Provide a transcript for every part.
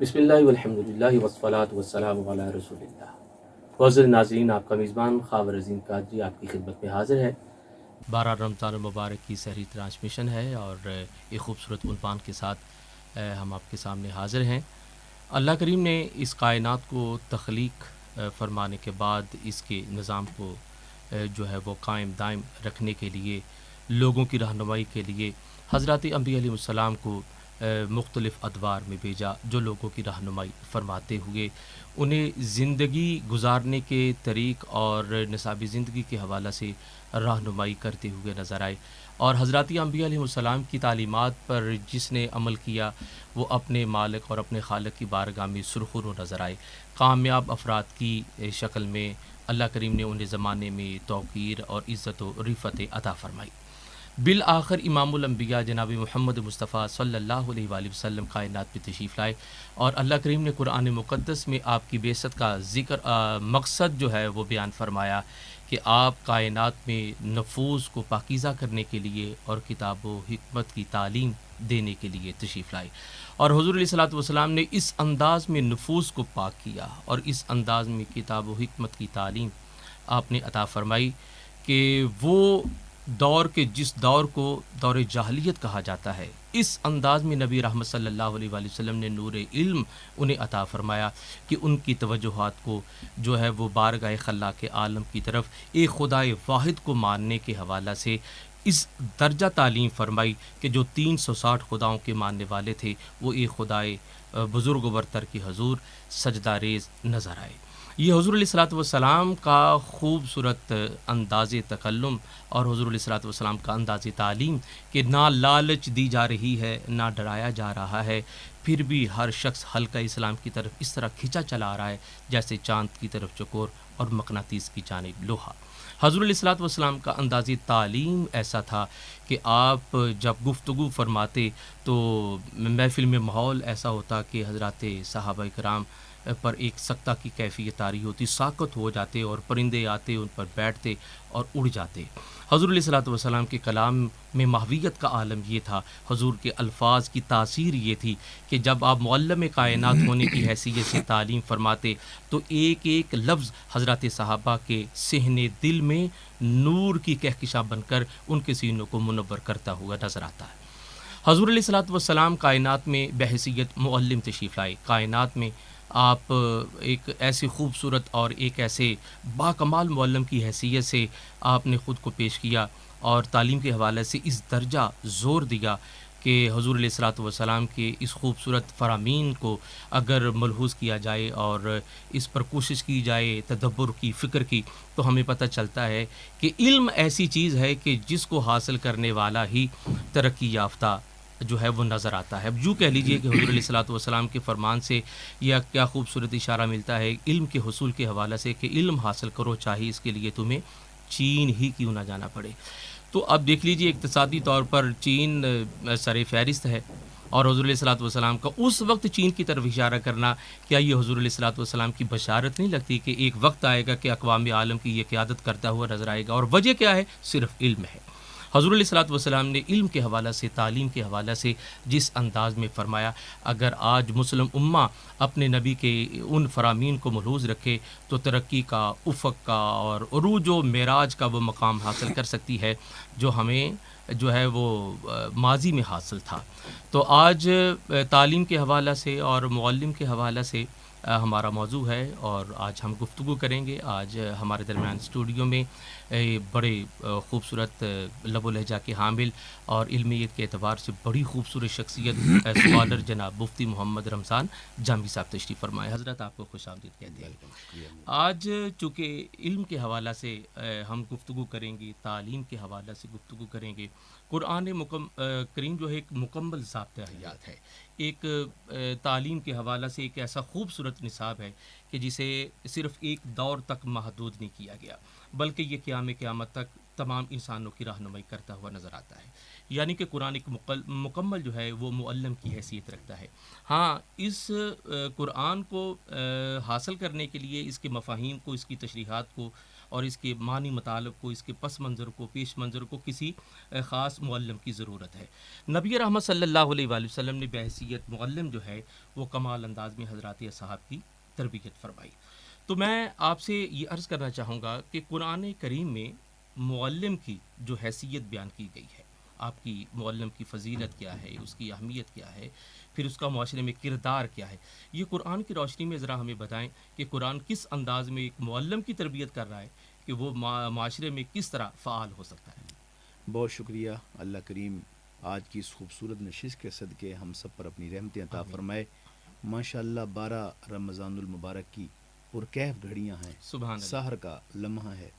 بسم اللہ والحمد للہ والصلاۃ والسلام علی رسول اللہ۔ معزز ناظرین، آپ کا میزبان خاور عظیم قادری آپ کی خدمت میں حاضر ہے۔ 12 رمضان المبارک کی سحری ٹرانسمیشن ہے اور ایک خوبصورت عنوان کے ساتھ ہم آپ کے سامنے حاضر ہیں۔ اللہ کریم نے اس کائنات کو تخلیق فرمانے کے بعد اس کے نظام کو جو ہے وہ قائم دائم رکھنے کے لیے، لوگوں کی رہنمائی کے لیے حضرات انبیاء علیہ السلام کو مختلف ادوار میں بھیجا، جو لوگوں کی رہنمائی فرماتے ہوئے انہیں زندگی گزارنے کے طریق اور نصاب زندگی کے حوالہ سے رہنمائی کرتے ہوئے نظر آئے، اور حضرات انبیاء علیہ السلام کی تعلیمات پر جس نے عمل کیا وہ اپنے مالک اور اپنے خالق کی بارگاہ میں سرخرو نظر آئے۔ کامیاب افراد کی شکل میں اللہ کریم نے انہیں زمانے میں توقیر اور عزت و رفعت عطا فرمائی۔ بالآخر امام الانبیاء جناب محمد مصطفیٰ صلی اللہ علیہ وآلہ وسلم کائنات میں تشریف لائے، اور اللہ کریم نے قرآن مقدس میں آپ کی بعثت کا ذکر مقصد جو ہے وہ بیان فرمایا کہ آپ کائنات میں نفوس کو پاکیزہ کرنے کے لیے اور کتاب و حکمت کی تعلیم دینے کے لیے تشریف لائے، اور حضور علیہ الصلوۃ والسلام نے اس انداز میں نفوس کو پاک کیا اور اس انداز میں کتاب و حکمت کی تعلیم آپ نے عطا فرمائی کہ وہ دور کے جس دور کو دور جاہلیت کہا جاتا ہے، اس انداز میں نبی رحمت صلی اللہ علیہ وآلہ وسلم نے نور علم انہیں عطا فرمایا کہ ان کی توجہات کو جو ہے وہ بارگاہ خلاق عالم کی طرف ایک خدائے واحد کو ماننے کے حوالہ سے اس درجہ تعلیم فرمائی کہ جو 360 خداؤں کے ماننے والے تھے وہ ایک خدائے بزرگ و برتر کی حضور سجدہ ریز نظر آئے۔ یہ حضور علیہ الصلوۃ والسلام کا خوبصورت انداز تکلم اور حضور علیہ الصلوۃ والسلام کا انداز تعلیم کہ نہ لالچ دی جا رہی ہے، نہ ڈرایا جا رہا ہے، پھر بھی ہر شخص حلقہ اسلام کی طرف اس طرح کھینچا چلا آ رہا ہے جیسے چاند کی طرف چکور اور مقناطیس کی جانب لوہا۔ حضور علیہ الصلوۃ والسلام کا انداز تعلیم ایسا تھا کہ آپ جب گفتگو فرماتے تو محفل میں ماحول ایسا ہوتا کہ حضرات صحابہ کرام پر ایک سکتہ کی کیفیت طاری ہوتی، ساکت ہو جاتے اور پرندے آتے ان پر بیٹھتے اور اڑ جاتے۔ حضور علیہ الصلوۃ والسلام کے کلام میں ماہویت کا عالم یہ تھا، حضور کے الفاظ کی تاثیر یہ تھی کہ جب آپ معلم کائنات ہونے کی حیثیت سے تعلیم فرماتے تو ایک ایک لفظ حضرات صحابہ کے صحن دل میں نور کی کہکشاں بن کر ان کے سینوں کو منور کرتا ہوا نظر آتا ہے۔ حضور علیہ الصلوۃ والسلام کائنات میں بحیثیت معلم تشریف لائے، کائنات میں آپ ایک ایسی خوبصورت اور ایک ایسے باکمال معلم کی حیثیت سے آپ نے خود کو پیش کیا اور تعلیم کے حوالے سے اس درجہ زور دیا کہ حضور علیہ الصلوۃ والسلام کے اس خوبصورت فرامین کو اگر ملحوظ کیا جائے اور اس پر کوشش کی جائے تدبر کی، فکر کی، تو ہمیں پتہ چلتا ہے کہ علم ایسی چیز ہے کہ جس کو حاصل کرنے والا ہی ترقی یافتہ جو ہے وہ نظر آتا ہے۔ اب یوں کہہ لیجئے کہ حضور علیہ الصلوۃ والسلام کے فرمان سے یا کیا خوبصورت اشارہ ملتا ہے علم کے حصول کے حوالے سے کہ علم حاصل کرو چاہے اس کے لیے تمہیں چین ہی کیوں نہ جانا پڑے۔ تو اب دیکھ لیجئے اقتصادی طور پر چین سر فہرست ہے، اور حضور علیہ الصلوۃ والسلام کا اس وقت چین کی طرف اشارہ کرنا، کیا یہ حضور علیہ الصلوۃ والسلام کی بشارت نہیں لگتی کہ ایک وقت آئے گا کہ اقوام عالم کی یہ قیادت کرتا ہوا نظر آئے گا؟ اور وجہ کیا ہے؟ صرف علم ہے۔ حضور علیہ الصلوۃ والسلام نے علم کے حوالہ سے، تعلیم کے حوالہ سے جس انداز میں فرمایا، اگر آج مسلم امہ اپنے نبی کے ان فرامین کو ملحوظ رکھے تو ترقی کا، افق کا اور عروج و معراج کا وہ مقام حاصل کر سکتی ہے جو ہمیں جو ہے وہ ماضی میں حاصل تھا۔ تو آج تعلیم کے حوالہ سے اور معلم کے حوالہ سے ہمارا موضوع ہے، اور آج ہم گفتگو کریں گے۔ آج ہمارے درمیان اسٹوڈیو میں بڑے خوبصورت لب و لہجہ کے حامل اور علمیت کے اعتبار سے بڑی خوبصورت شخصیت اسکالر جناب مفتی محمد رمضان جامی صاحب تشریف فرمائے۔ حضرت آپ کو خوش آمدید کہتے ہیں۔ آج چونکہ علم کے حوالہ سے ہم گفتگو کریں گے، تعلیم کے حوالہ سے گفتگو کریں گے، قرآن کریم جو ہے ایک مکمل ضابطۂ حیات ہے، ایک تعلیم کے حوالہ سے ایک ایسا خوبصورت نصاب ہے کہ جسے صرف ایک دور تک محدود نہیں کیا گیا، بلکہ یہ قیامت تک تمام انسانوں کی رہنمائی کرتا ہوا نظر آتا ہے۔ یعنی کہ قرآن ایک مکمل جو ہے وہ معلم کی حیثیت رکھتا ہے۔ ہاں، اس قرآن کو حاصل کرنے کے لیے، اس کے مفاہیم کو، اس کی تشریحات کو اور اس کے معنی مطالب کو، اس کے پس منظر کو، پیش منظر کو کسی خاص معلم کی ضرورت ہے۔ نبی رحمت صلی اللہ علیہ وآلہ وسلم نے بحیثیت معلم جو ہے وہ کمال انداز میں حضرات اصحاب کی تربیت فرمائی۔ تو میں آپ سے یہ عرض کرنا چاہوں گا کہ قرآن کریم میں معلم کی جو حیثیت بیان کی گئی ہے، آپ کی معلم کی فضیلت کیا ہے، اس کی اہمیت کیا ہے، پھر اس کا معاشرے میں کردار کیا ہے، یہ قرآن کی روشنی میں ذرا ہمیں بتائیں کہ قرآن کس انداز میں ایک معلم کی تربیت کر رہا ہے کہ وہ معاشرے میں کس طرح فعال ہو سکتا ہے۔ بہت شکریہ۔ اللہ کریم آج کی اس خوبصورت نشست کے صدقے ہم سب پر اپنی رحمتیں عطا فرمائے۔ ماشاء اللہ 12 رمضان المبارک کی پرکیف گھڑیاں ہیں، سبحان اللہ۔ سحر کا لمحہ ہے،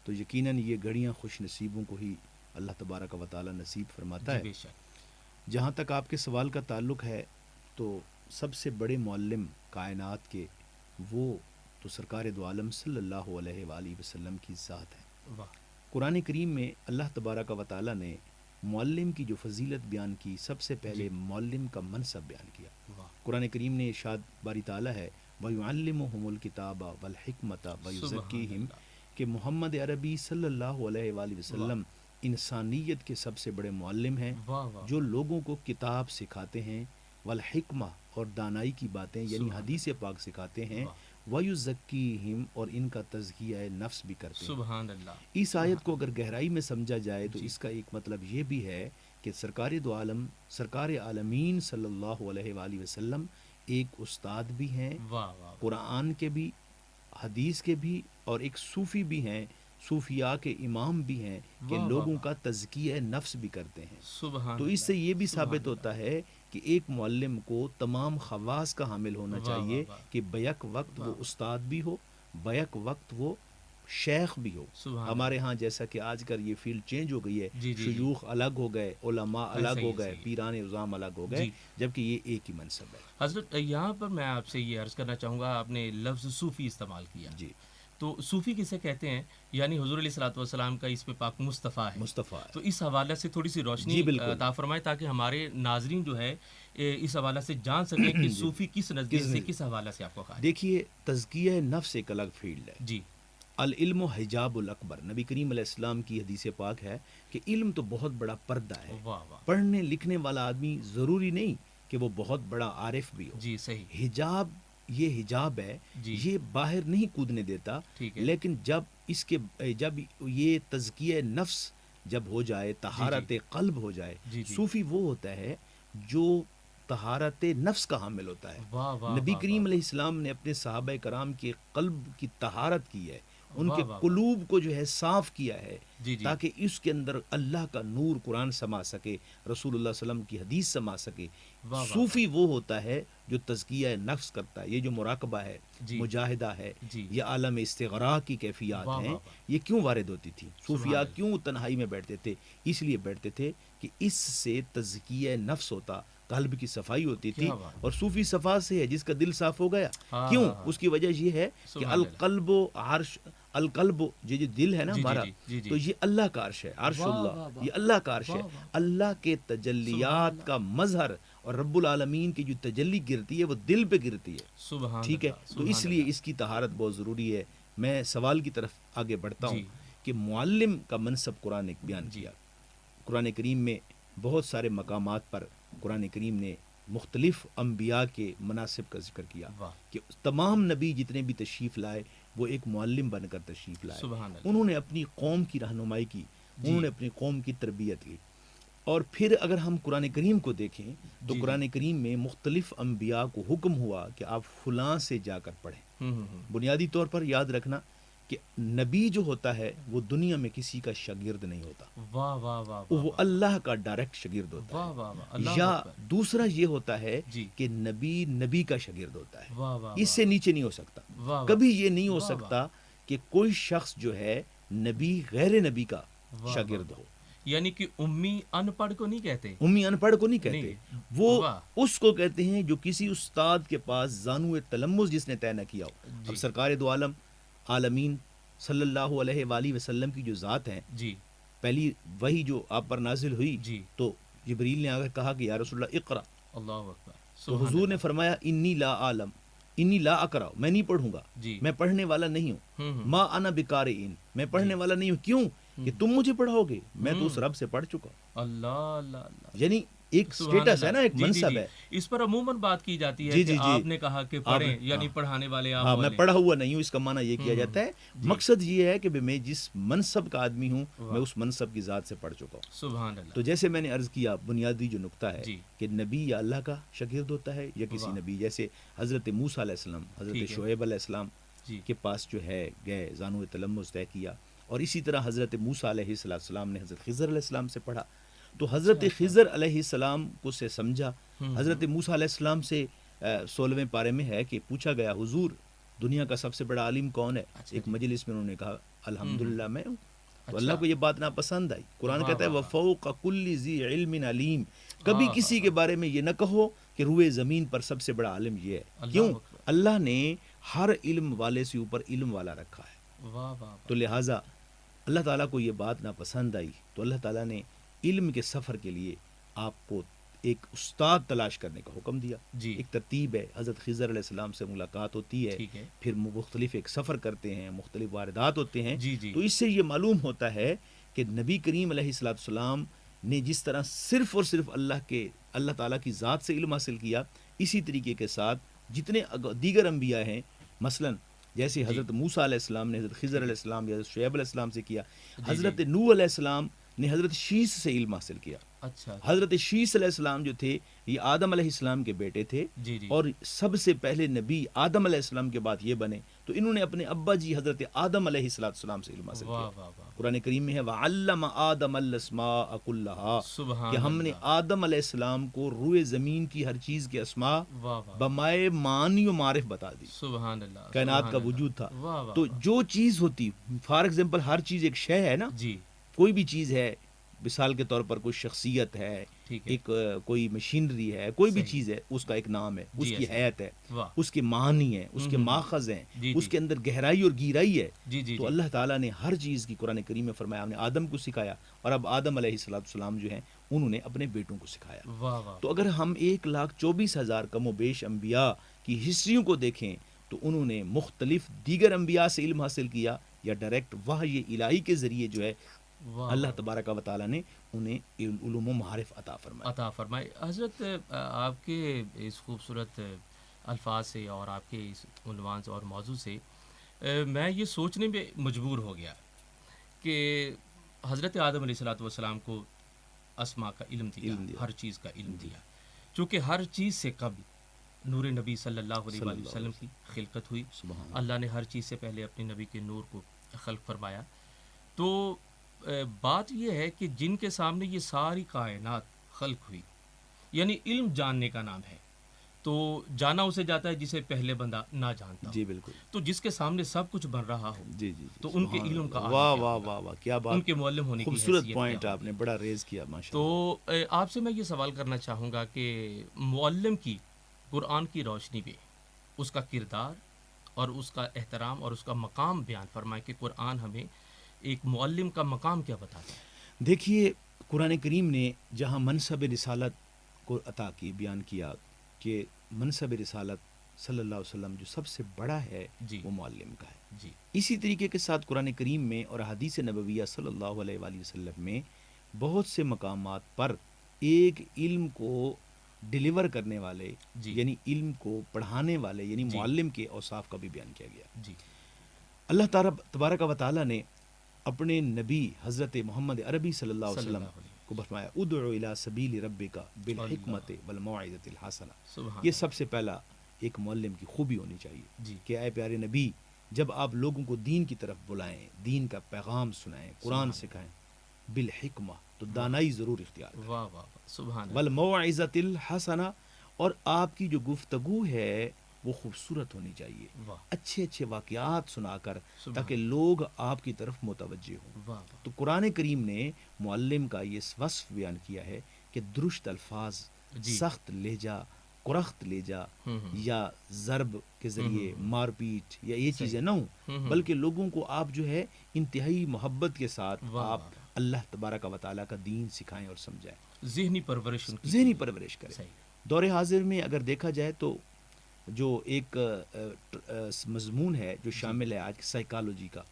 تو یقیناً یہ گھڑیاں خوش نصیبوں کو ہی اللہ تبارک و تعالی نصیب فرماتا ہے۔ بے شک۔ جہاں تک آپ کے سوال کا تعلق ہے تو سب سے بڑے معلم کائنات کے وہ تو سرکار دو عالم صلی اللہ علیہ وآلہ وسلم کی ذات ہے۔ واہ۔ قرآن کریم میں اللہ تبارک و تعالی نے معلم کی جو فضیلت بیان کی، سب سے پہلے معلم کا منصب بیان کیا۔ واہ۔ قرآن کریم نے ارشاد باری تعالیٰ ہے وَيُعَلِّمُهُمُ الْكِتَابَ وَالْحِکْمَةَ وَيُزَكِّيهِمْ کہ محمد عربی صلی اللہ علیہ وآلہ وسلم انسانیت کے سب سے بڑے معلم ہیں، واہ واہ۔ جو لوگوں کو کتاب سکھاتے ہیں، والحکمہ اور دانائی کی باتیں یعنی حدیث پاک سکھاتے ہیں، وَيُزَكِّيهِمْ اور ان کا تزکیہ نفس بھی کرتے ہیں۔ سبحان اللہ۔ اس آیت کو اگر گہرائی میں سمجھا جائے تو اس کا ایک مطلب یہ بھی ہے کہ سرکار دو عالم، سرکار عالمین صلی اللہ علیہ وآلہ وسلم ایک استاد بھی ہیں، واہ واہ۔ قرآن کے بھی، حدیث کے بھی، اور ایک صوفی بھی ہیں، صوفیاء کے امام بھی ہیں کہ لوگوں کا تزکیہ نفس بھی کرتے ہیں۔ سبحان تو اس سے یہ بھی ثابت ہوتا ہے کہ ایک معلم کو تمام خواص کا حامل ہونا چاہیے کہ بیک وقت وہ استاد بھی ہو، بیک وقت وہ شیخ بھی ہو۔ ہمارے ہاں جیسا کہ آج کل یہ فیلڈ چینج ہو گئی ہے، شیوخ الگ ہو گئے، علماء الگ ہو گئے، پیران عظام الگ ہو گئے، جبکہ یہ ایک ہی منصب ہے۔ حضرت یہاں پر میں آپ سے یہ عرض کرنا چاہوں گا، آپ نے لفظ صوفی استعمال کیا، جی، تو صوفی کسے کہتے ہیں؟ یعنی حضور علیہ الصلوۃ والسلام کا اس پہ پاک مصطفیٰ ہے، مصطفیٰ۔ تو اس حوالے سے تھوڑی سی روشنی عطا فرمائے تاکہ ہمارے ناظرین جو ہے اس حوالے سے جان سکیں کہ صوفی کس نزدیک سے، کس حوالے سے آپ کو کہا ہے۔ دیکھیے تزکیہ نفس ایک الگ فیلڈ ہے۔ جی۔ العلم حجاب الاکبر، نبی کریم علیہ السلام کی حدیث پاک ہے کہ علم تو بہت بڑا پردہ ہے۔ واہ واہ۔ پڑھنے لکھنے والا آدمی ضروری نہیں کہ وہ بہت بڑا عارف بھی ہو۔ جی صحیح۔ حجاب، یہ حجاب ہے، یہ باہر نہیں کودنے دیتا، لیکن جب یہ تزکیہ نفس جب ہو جائے، طہارت قلب ہو جائے، صوفی وہ ہوتا ہے جو طہارت نفس کا حامل ہوتا ہے۔ نبی کریم علیہ السلام نے اپنے صحابہ کرام کے قلب کی طہارت کی ہے، ان کے قلوب کو جو ہے صاف کیا ہے تاکہ اس کے اندر اللہ کا نور قرآن سما سکے، رسول اللہ صلی اللہ علیہ وسلم کی حدیث سما سکے۔ صوفی وہ ہوتا ہے جو تزکیہ نفس کرتا ہے۔ یہ جو مراقبہ ہے، مجاہدہ ہے، یہ عالم استغراق کی کیفیات ہیں، یہ کیوں وارد ہوتی تھی؟ صوفیاء کیوں تنہائی میں بیٹھتے تھے؟ اس لیے بیٹھتے تھے کہ اس سے تزکیہ نفس ہوتا، قلب کی صفائی ہوتی تھی، اور صوفی صفا سے ہے جس کا دل صاف ہو گیا۔ کیوں؟ اس کی وجہ یہ ہے کہ القلب و عرش، القلب یہ جو دل ہے نا ہمارا، تو یہ اللہ کا عرش ہے، عرش اللہ، یہ اللہ کا عرش ہے، اللہ کے تجلیات کا مظہر، اور رب العالمین کی جو تجلی گرتی ہے وہ دل پہ گرتی ہے، ٹھیک ہے؟ تو اس لیے اس کی طہارت بہت ضروری ہے۔ میں سوال کی طرف آگے بڑھتا ہوں کہ معلم کا منصب قرآن نے بیان کیا۔ قرآن کریم میں بہت سارے مقامات پر قرآن کریم نے مختلف انبیاء کے مناصب کا ذکر کیا کہ تمام نبی جتنے بھی تشریف لائے وہ ایک معلم بن کر تشریف لائے۔ انہوں نے اپنی قوم کی رہنمائی کی، انہوں نے اپنی قوم کی تربیت کی۔ اور پھر اگر ہم قرآن کریم کو دیکھیں تو قرآن کریم میں مختلف انبیاء کو حکم ہوا کہ آپ فلاں سے جا کر پڑھیں۔ بنیادی طور پر یاد رکھنا کہ نبی جو ہوتا ہے وہ دنیا میں کسی کا شاگرد نہیں ہوتا، واہ واہ واہ، وہ اللہ کا ڈائریکٹ شاگرد ہوتا ہے، یا دوسرا یہ ہوتا ہے کہ نبی کا شاگرد ہوتا ہے، اس سے نیچے نہیں ہو سکتا۔ کبھی یہ نہیں ہو سکتا کہ کوئی شخص جو ہے نبی غیر نبی کا شاگرد ہو۔ یعنی کہ امی ان پڑھ کو نہیں کہتے، امی ان پڑھ کو نہیں کہتے، وہ اس کو کہتے ہیں جو کسی استاد کے پاس زانو تلمذ جس نے طے نہ کیا ہو۔ اب سرکار دو عالم عالمین صلی اللہ علیہ وآلہ وسلم کی جو ذات ہیں، پہلی وحی جو آپ پر نازل ہوئی تو جبریل نے آ کر کہا کہ یا رسول اللہ اقرا، اللہ اکبر، تو حضور نے فرمایا انی لا عالم، انی لا اقرا، میں نہیں پڑھوں گا، جی میں پڑھنے والا نہیں ہوں، ما انا بقارئین، میں پڑھنے والا نہیں ہوں، کیوں کہ تم مجھے پڑھاؤ گے، میں تو اس رب سے پڑھ چکا ہوں۔ اللہ اللہ اللہ، یعنی ایک سبحان سٹیٹس ہے اللہ، نا، ایک جی جی منصب جی، ہے۔ اس پر عموماً بات کی جاتی ہے جی کہ جی جی، آپ نے کہا کہ پڑھیں، یعنی پڑھانے والے آپ ہاں میں بولیں۔ پڑھا ہوا نہیں ہوں، اس کا معنی یہ کیا جاتا ہے، جی مقصد یہ ہے کہ میں جس منصب کا آدمی ہوں واہ، میں اس منصب کی ذات سے پڑھ چکا ہوں۔ سبحان اللہ، تو جیسے میں نے عرض کیا، بنیادی جو نقطہ ہے جی کہ نبی یا اللہ کا شاگرد ہوتا ہے یا کسی واہ، نبی، جیسے حضرت موسیٰ علیہ السلام حضرت ٹھیک ہے، شعیب علیہ السلام جی کے پاس جو ہے گئے، زانو تلمس طے کیا، اور اسی طرح حضرت موسیٰ علیہ السلام نے حضرت خضر علیہ السلام سے پڑھا، تو حضرت اچھا، خضر علیہ السلام کو سے سمجھا۔ ہوں، حضرت موسیٰ علیہ السلام سے 16ویں پارے میں ہے کہ پوچھا گیا، حضور دنیا کا سب سے بڑا عالم کون ہے؟ اچھا ایک جی، مجلس میں انہوں نے کہا الحمدللہ میں ہوں۔ تو اچھا، اللہ کو یہ بات ناپسند آئی، قرآن واہ کہتا ہے واہ واہ، وَفَوْقَ كُلِّ ذِي عِلْمٍ عَلِيمٍ، کبھی ہاں کسی ہاں کے ہاں، بارے میں یہ نہ کہو کہ روئے زمین پر سب سے بڑا عالم یہ ہے، کیوں؟ اللہ اکبر، اللہ نے ہر علم والے سے اوپر علم والا رکھا ہے، واہ واہ واہ، تو لہٰذا اللہ تعالیٰ کو یہ بات ناپسند آئی، تو اللہ تعالیٰ نے علم کے سفر کے لیے آپ کو ایک استاد تلاش کرنے کا حکم دیا۔ جی ایک ترتیب ہے، حضرت خضر علیہ السلام سے ملاقات ہوتی ہے، ٹھیک ہے، پھر مختلف ایک سفر کرتے ہیں، مختلف واردات ہوتے ہیں، جی جی تو اس سے یہ معلوم ہوتا ہے کہ نبی کریم علیہ السلام نے جس طرح صرف اور صرف اللہ تعالیٰ کی ذات سے علم حاصل کیا، اسی طریقے کے ساتھ جتنے دیگر انبیاء ہیں، مثلاً جیسے جی، حضرت موسیٰ علیہ السلام نے حضرت خضر علیہ السلام یا حضرت شعیب علیہ السلام سے کیا، جی حضرت جی، نوح علیہ السلام نے حضرت شیس سے علم حاصل کیا۔ اچھا، حضرت شیس علیہ السلام جو تھے یہ آدم علیہ السلام کے بیٹے تھے، جی جی، اور سب سے پہلے نبی آدم علیہ السلام کے بعد یہ بنے، تو انہوں نے اپنے ابا جی حضرت آدم علیہ السلام سے علم حاصل واہ کیا۔ واہ واہ، قرآن کریم میں ہے وَعَلَّمَ آدَمَ الْأَسْمَاءَ كُلَّهَا، سبحان کہ ہم نے اللہ، آدم علیہ السلام کو روئے زمین کی ہر چیز کے اسماء واہ واہ، بمائے معنی و معرف بتا دی، سبحان اللہ، کائنات سبحان کا اللہ، وجود تھا۔ واہ واہ تو واہ، جو چیز ہوتی، فار ایگزامپل ہر چیز ایک شے ہے نا، جی کوئی بھی چیز ہے، مثال کے طور پر کوئی شخصیت ہے، ٹھیک ہے، ایک کوئی مشینری ہے، کوئی بھی صحیح، چیز ہے، اس کا ایک نام ہے، اس جی کی ایسا، حیت ہے، واہ، اس کے معنی ہیں، اس کے ہوں، ماخذ ہیں، جی اس جی کے اندر گہرائی اور گیرائی ہے۔ جی جی تو جی، اللہ تعالیٰ نے ہر چیز کی قرآن کریم میں فرمایا، ہم نے آدم کو سکھایا، اور اب آدم علیہ السلام جو ہیں انہوں نے اپنے بیٹوں کو سکھایا۔ واہ واہ، تو اگر ہم 1,24,000 کم و بیش انبیاء کی ہسٹریوں کو دیکھیں تو انہوں نے مختلف دیگر انبیاء سے علم حاصل کیا، یا ڈائریکٹ وحی الہی کے ذریعے جو ہے واہ اللہ واہ، تبارک و تعالیٰ نے انہیں علوم و معارف عطا فرمائے۔ عطا فرمائے۔ حضرت آپ کے اس خوبصورت الفاظ سے اور آپ کے اس عنوان سے اور موضوع سے میں یہ سوچنے میں مجبور ہو گیا کہ حضرت آدم علیہ والسلام کو اسماء کا علم دیا، ہر چیز کا علم دیا، چونکہ ہر چیز سے قبل نور نبی صلی اللہ علیہ وآلہ وسلم کی خلقت ہوئی، سبحان اللہ نے ہر چیز سے پہلے اپنے نبی کے نور کو خلق فرمایا۔ تو بات یہ ہے کہ جن کے سامنے یہ ساری کائنات خلق ہوئی، یعنی علم جاننے کا نام ہے، تو جانا اسے جاتا ہے جسے پہلے بندہ نہ جانتا ہو۔ جی بالکل، تو جس کے سامنے سب کچھ بن رہا ہو، جی جی، تو ان کے علم کا عالم واہ کیا واہ ہوگا؟ واہ واہ، کیا ان بات، کے معلم ہونے کی خوبصورت حیثیت پوائنٹ کیا آپ نے ہوگی؟ بڑا ریز کیا، ماشاء تو آپ سے میں یہ سوال کرنا چاہوں گا کہ معلم کی قرآن کی روشنی میں اس کا کردار اور اس کا احترام اور اس کا مقام بیان فرمائیں کہ قرآن ہمیں ایک معلم کا مقام کیا بتاتا ہے؟ دیکھیے قرآن کریم نے جہاں منصب رسالت کو عطا کی، بیان کیا کہ منصب رسالت صلی اللہ علیہ وسلم جو سب سے بڑا ہے جی وہ معلم کا ہے، جی اسی طریقے کے ساتھ قرآن کریم میں اور حدیث نبویہ صلی اللہ علیہ وآلہ وسلم میں بہت سے مقامات پر ایک علم کو ڈیلیور کرنے والے، جی یعنی علم کو پڑھانے والے، یعنی جی معلم کے اوصاف کا بھی بیان کیا گیا۔ جی اللہ تعالیٰ تبارک و تعالیٰ نے اپنے نبی حضرت محمد عربی صلی اللہ علیہ صلی وسلم اللہ علیہ کو فرمایا ادعو الی سبیل ربک بالحکمت والموعظۃ الحسنہ۔ سبحان یہ سب سے پہلا ایک معلم کی خوبی ہونی چاہیے جی کہ اے پیارے نبی، جب آپ لوگوں کو دین کی طرف بلائیں، دین کا پیغام سنائیں، قرآن سکھائیں، بالحکمہ تو دانائی ضرور اختیار کریں، واہ واہ واہ، سبحان اللہ، والموعظۃ الحسنہ، اور آپ کی جو گفتگو ہے وہ خوبصورت ہونی چاہیے، واہ اچھے اچھے واقعات سنا کر، سبحان تاکہ لوگ آپ کی طرف متوجہ ہوں۔ واہ واہ، تو قرآن کریم نے معلم کا یہ وصف بیان کیا ہے کہ درست الفاظ، جی سخت لہجہ، کرخت لہجہ یا ضرب کے ذریعے مار پیٹ یا یہ چیزیں نہ ہوں، بلکہ لوگوں کو آپ جو ہے انتہائی محبت کے ساتھ واہ آپ واہ، اللہ تبارک و تعالیٰ کا دین سکھائیں اور سمجھائیں، ذہنی پرورش ان کی ذہنی کی۔ پرورش کریں۔ صحیح، دور حاضر میں اگر دیکھا جائے تو جو ایک مضمون ہے جو شامل ہے آج کی سائیکالوجی کا،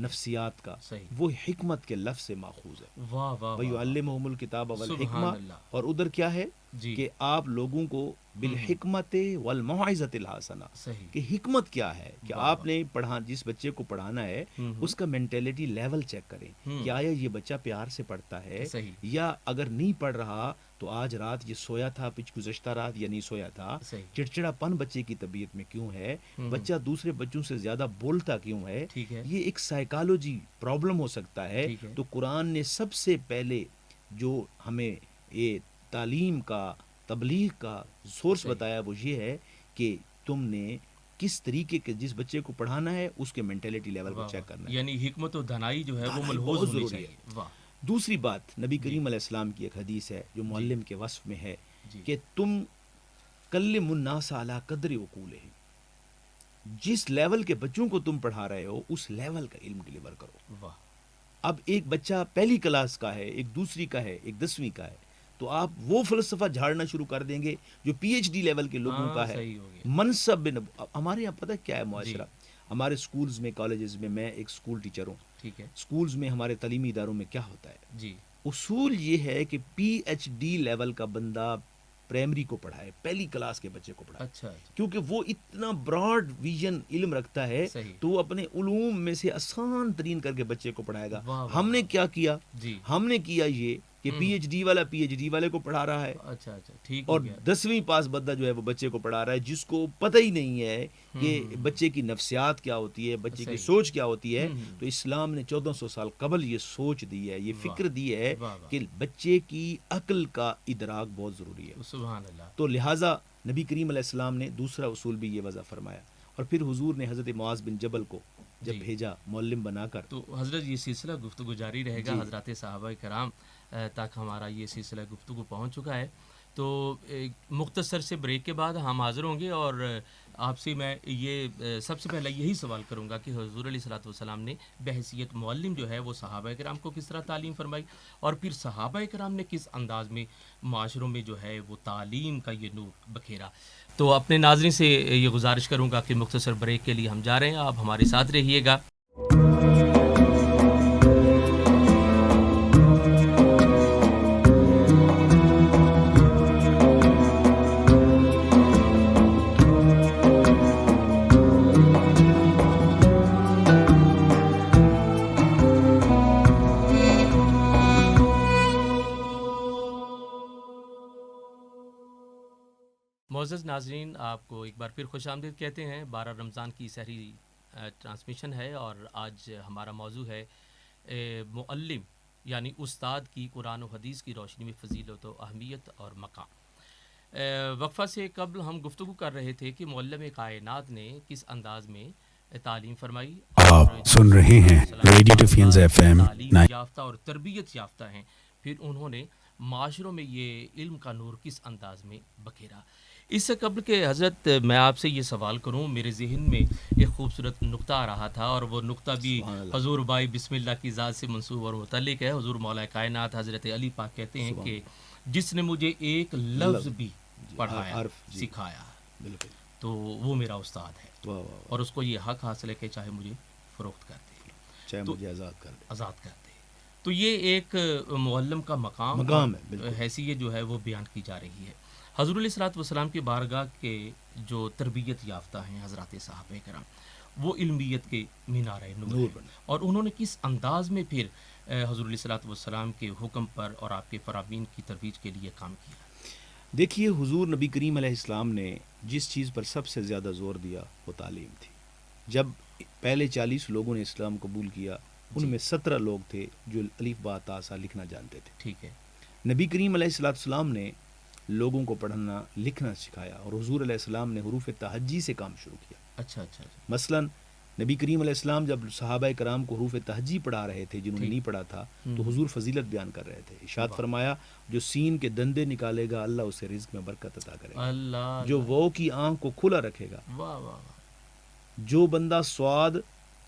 نفسیات کا، وہ حکمت کے لفظ سے ماخوذ ہے. وَيُعَلِّمُهُمُ الْكِتَابَ وَالْحِکْمَةَ. اور ادھر کیا ہے کہ آپ لوگوں کو بالحکمت والموعظۃ الحسنہ، کہ حکمت کیا ہے کہ آپ نے جس بچے کو پڑھانا ہے اس کا مینٹیلٹی لیول چیک کریں کہ آیا یہ بچہ پیار سے پڑھتا ہے، یا اگر نہیں پڑھ رہا تو آج رات یہ سویا تھا گزشتہ رات یا نہیں سویا تھا، چڑچڑا پن بچے کی طبیعت میں کیوں ہے، بچہ دوسرے بچوں سے زیادہ بولتا کیوں ہے، یہ ایک سائیکالوجی پرابلم ہو سکتا ہے. تو قرآن نے سب سے پہلے جو ہمیں یہ تعلیم کا، تبلیغ کا سورس بتایا وہ یہ ہے کہ تم نے کس طریقے کے جس بچے کو پڑھانا ہے اس کے مینٹیلٹی لیول کو چیک کرنا ہے، یعنی حکمت و دانائی جو ہے وہ ملحوظ ہونی چاہیے. دوسری بات، نبی کریم علیہ السلام کی ایک حدیث ہے جو معلم کے وصف میں ہے کہ تم کلم الناس علی قدر عقولہم، جس لیول کے بچوں کو تم پڑھا رہے ہو اس لیول کا علم ڈلیور کرو. اب ایک بچہ پہلی کلاس کا ہے، ایک دوسری کا ہے، ایک 10ویں کا ہے، تو آپ وہ فلسفہ جھاڑنا شروع کر دیں گے جو پی ایچ ڈی لیول کے لوگوں کا ہے. منصب ہمارے یہاں پتہ کیا ہے معاشرہ، ہمارے سکولز میں، کالجز میں، میں ایک سکول ٹیچر ہوں، ٹھیک ہے، سکولز میں ہمارے تعلیمی اداروں میں کیا ہوتا ہے، اصول یہ ہے کہ پی ایچ ڈی لیول کا بندہ پرائمری کو پڑھائے، پہلی کلاس کے بچے کو پڑھائے. اچھا. کیونکہ وہ اتنا براڈ ویژن علم رکھتا ہے تو وہ اپنے علوم میں سے آسان ترین کر کے بچے کو پڑھائے گا. ہم نے کیا کیا، ہم نے کیا یہ کہ پی ایچ ڈی والا پی ایچ ڈی والے کو پڑھا رہا ہے، اچھا ٹھیک، اور 10ویں پاس بندہ جو ہے وہ بچے کو پڑھا رہا ہے جس کو پتہ ہی نہیں ہے کہ بچے کی نفسیات کیا ہوتی ہے، بچے کی سوچ کیا ہوتی ہے. تو اسلام نے 1400 سال قبل یہ سوچ دی ہے، یہ فکر دی ہے کہ بچے کی عقل کا ادراک بہت ضروری ہے. سبحان اللہ. تو لہٰذا نبی کریم علیہ السلام نے دوسرا اصول بھی یہ وضع فرمایا. اور پھر حضور نے حضرت معاذ بن جبل کو جب بھیجا معلم بنا کر، تو حضرت یہ سلسلہ گفتگو جاری رہے گا حضرات صحابہ کرام تک ہمارا یہ سلسلہ گفتگو پہنچ چکا ہے. تو مختصر سے بریک کے بعد ہم حاضر ہوں گے، اور آپ سے میں یہ سب سے پہلے یہی سوال کروں گا کہ حضور علیہ الصلوۃ والسلام نے بحیثیت معلم جو ہے وہ صحابہ کرام کو کس طرح تعلیم فرمائی، اور پھر صحابہ کرام نے کس انداز میں معاشروں میں جو ہے وہ تعلیم کا یہ نور بکھیرا. تو اپنے ناظرین سے یہ گزارش کروں گا کہ مختصر بریک کے لیے ہم جا رہے ہیں، آپ ہمارے ساتھ رہیے گا. معزز ناظرین، آپ کو ایک بار پھر خوش آمدید کہتے ہیں. 12 رمضان کی سحری ٹرانسمیشن ہے، اور آج ہمارا موضوع ہے معلم یعنی استاد کی قرآن و حدیث کی روشنی میں فضیلت و اہمیت اور مقام. وقفہ سے قبل ہم گفتگو کر رہے تھے کہ معلم کائنات نے کس انداز میں تعلیم فرمائی. آپ سن رہے ہیں ریڈیو ڈیفینس ایف ایم. تعلیم یافتہ اور تربیت یافتہ ہیں، پھر انہوں نے معاشروں میں یہ علم کا نور کس انداز میں بکھیرا. اس سے قبل کہ حضرت میں آپ سے یہ سوال کروں، میرے ذہن میں ایک خوبصورت نقطہ آ رہا تھا، اور وہ نقطہ بھی حضور بائی بسم اللہ کی ذات سے منسوب اور متعلق ہے. حضور مولا کائنات حضرت علی پاک کہتے ہیں کہ جس نے مجھے ایک لفظ بھی پڑھایا، سکھایا، تو وہ میرا استاد ہے، اور اس کو یہ حق حاصل ہے کہ چاہے مجھے فروخت کر دے، چاہے مجھے آزاد کر دے. تو یہ ایک معلم کا مقام حیثیت جو ہے وہ بیان کی جا رہی ہے. حضور علیہ الصلوۃ والسلام کی بارگاہ کے جو تربیت یافتہ ہیں حضرات صحابہ کرام، وہ علمیت کے مینارۂ نور ہیں، اور انہوں نے کس انداز میں پھر حضور علیہ الصلوۃ والسلام کے حکم پر اور آپ کے فرامین کی ترویج کے لیے کام کیا. دیکھیے، حضور نبی کریم علیہ السلام نے جس چیز پر سب سے زیادہ زور دیا وہ تعلیم تھی. جب پہلے 40 لوگوں نے اسلام قبول کیا، ان میں 17 لوگ تھے جو الف با تا سا لکھنا جانتے تھے. ٹھیک ہے. نبی کریم علیہ الصلوۃ والسلام نے لوگوں کو پڑھنا لکھنا سکھایا، اور حضور علیہ السلام نے حروف تہجی سے کام شروع کیا. اچھا. مثلا نبی کریم علیہ السلام جب صحابہ کرام کو حروف تہجی پڑھا رہے تھے، جنہوں نے نہیں پڑھا تھا، تو حضور فضیلت بیان کر رہے تھے. ارشاد فرمایا، جو سین کے دندے نکالے گا اللہ اسے رزق میں برکت عطا کرے گا. جو وہ کی آنکھ کو کھلا رکھے گا، جو بندہ سواد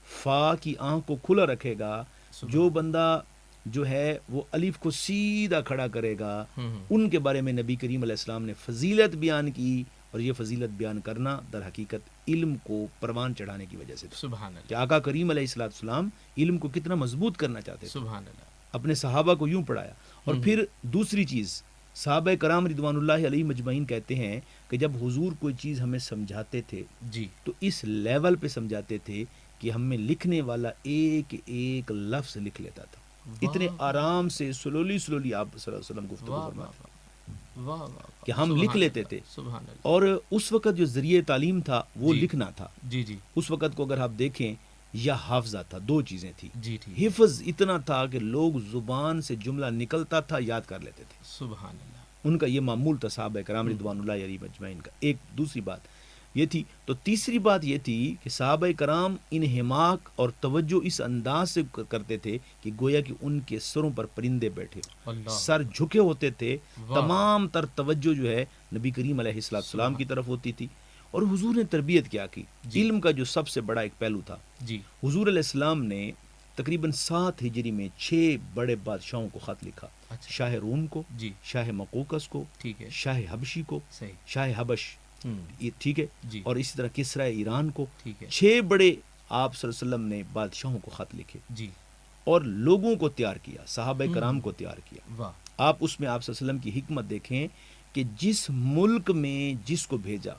فا کی آنکھ کو کھلا رکھے گا، جو بندہ جو ہے وہ الف کو سیدھا کھڑا کرے گا، ان کے بارے میں نبی کریم علیہ السلام نے فضیلت بیان کی اور یہ فضیلت بیان کرنا در حقیقت علم کو پروان چڑھانے کی وجہ سے تھا. سبحان اللہ. کہ آقا کریم علیہ السلام علم کو کتنا مضبوط کرنا چاہتے تھے. سبحان اللہ. اپنے صحابہ کو یوں پڑھایا. اور پھر دوسری چیز صحابہ کرام رضوان اللہ علیہ مجمعین کہتے ہیں کہ جب حضور کوئی چیز ہمیں سمجھاتے تھے جی تو اس لیول پہ سمجھاتے تھے کہ ہمیں لکھنے والا ایک ایک لفظ لکھ لیتا تھا. اتنے آرام سے سلولی آپ صلی اللہ علیہ وسلم گفتگو فرماتے کہ ہم لکھ لیتے تھے. اور اس وقت جو ذریعہ تعلیم تھا وہ لکھنا تھا. جی جی. اس وقت کو اگر آپ دیکھیں یا حافظہ تھا, دو چیزیں تھی. جی حفظ اتنا تھا کہ لوگ زبان سے جملہ نکلتا تھا یاد کر لیتے تھے. سبحان اللہ. ان کا یہ معمول تھا صحابہ کرام رضوان اللہ علیہ مجمعین کا. ایک دوسری بات یہ تھی. تو تیسری بات یہ تھی کہ صحابہ کرام انہماک اور توجہ اس انداز سے کرتے تھے کہ گویا کہ ان کے سروں پر پرندے بیٹھے, سر جھکے ہوتے تھے. تمام تر توجہ جو ہے نبی کریم علیہ السلام کی طرف ہوتی تھی. اور حضور نے تربیت کیا کی. علم کا جو سب سے بڑا ایک پہلو تھا, حضور علیہ السلام نے تقریباً 7 ہجری میں 6 بڑے بادشاہوں کو خط لکھا. شاہ روم کو, شاہ مقوقس کو, شاہ حبشی کو, شاہ حبش, ٹھیک ہے, اور اسی طرح کسرا ایران کو. 6 بڑے آپ صلی اللہ علیہ وسلم نے بادشاہوں کو خط لکھے اور لوگوں کو تیار کیا, صحابہ کرام کو تیار کیا. آپ اس میں آپ صلی اللہ علیہ وسلم کی حکمت دیکھیں کہ جس ملک میں جس کو بھیجا,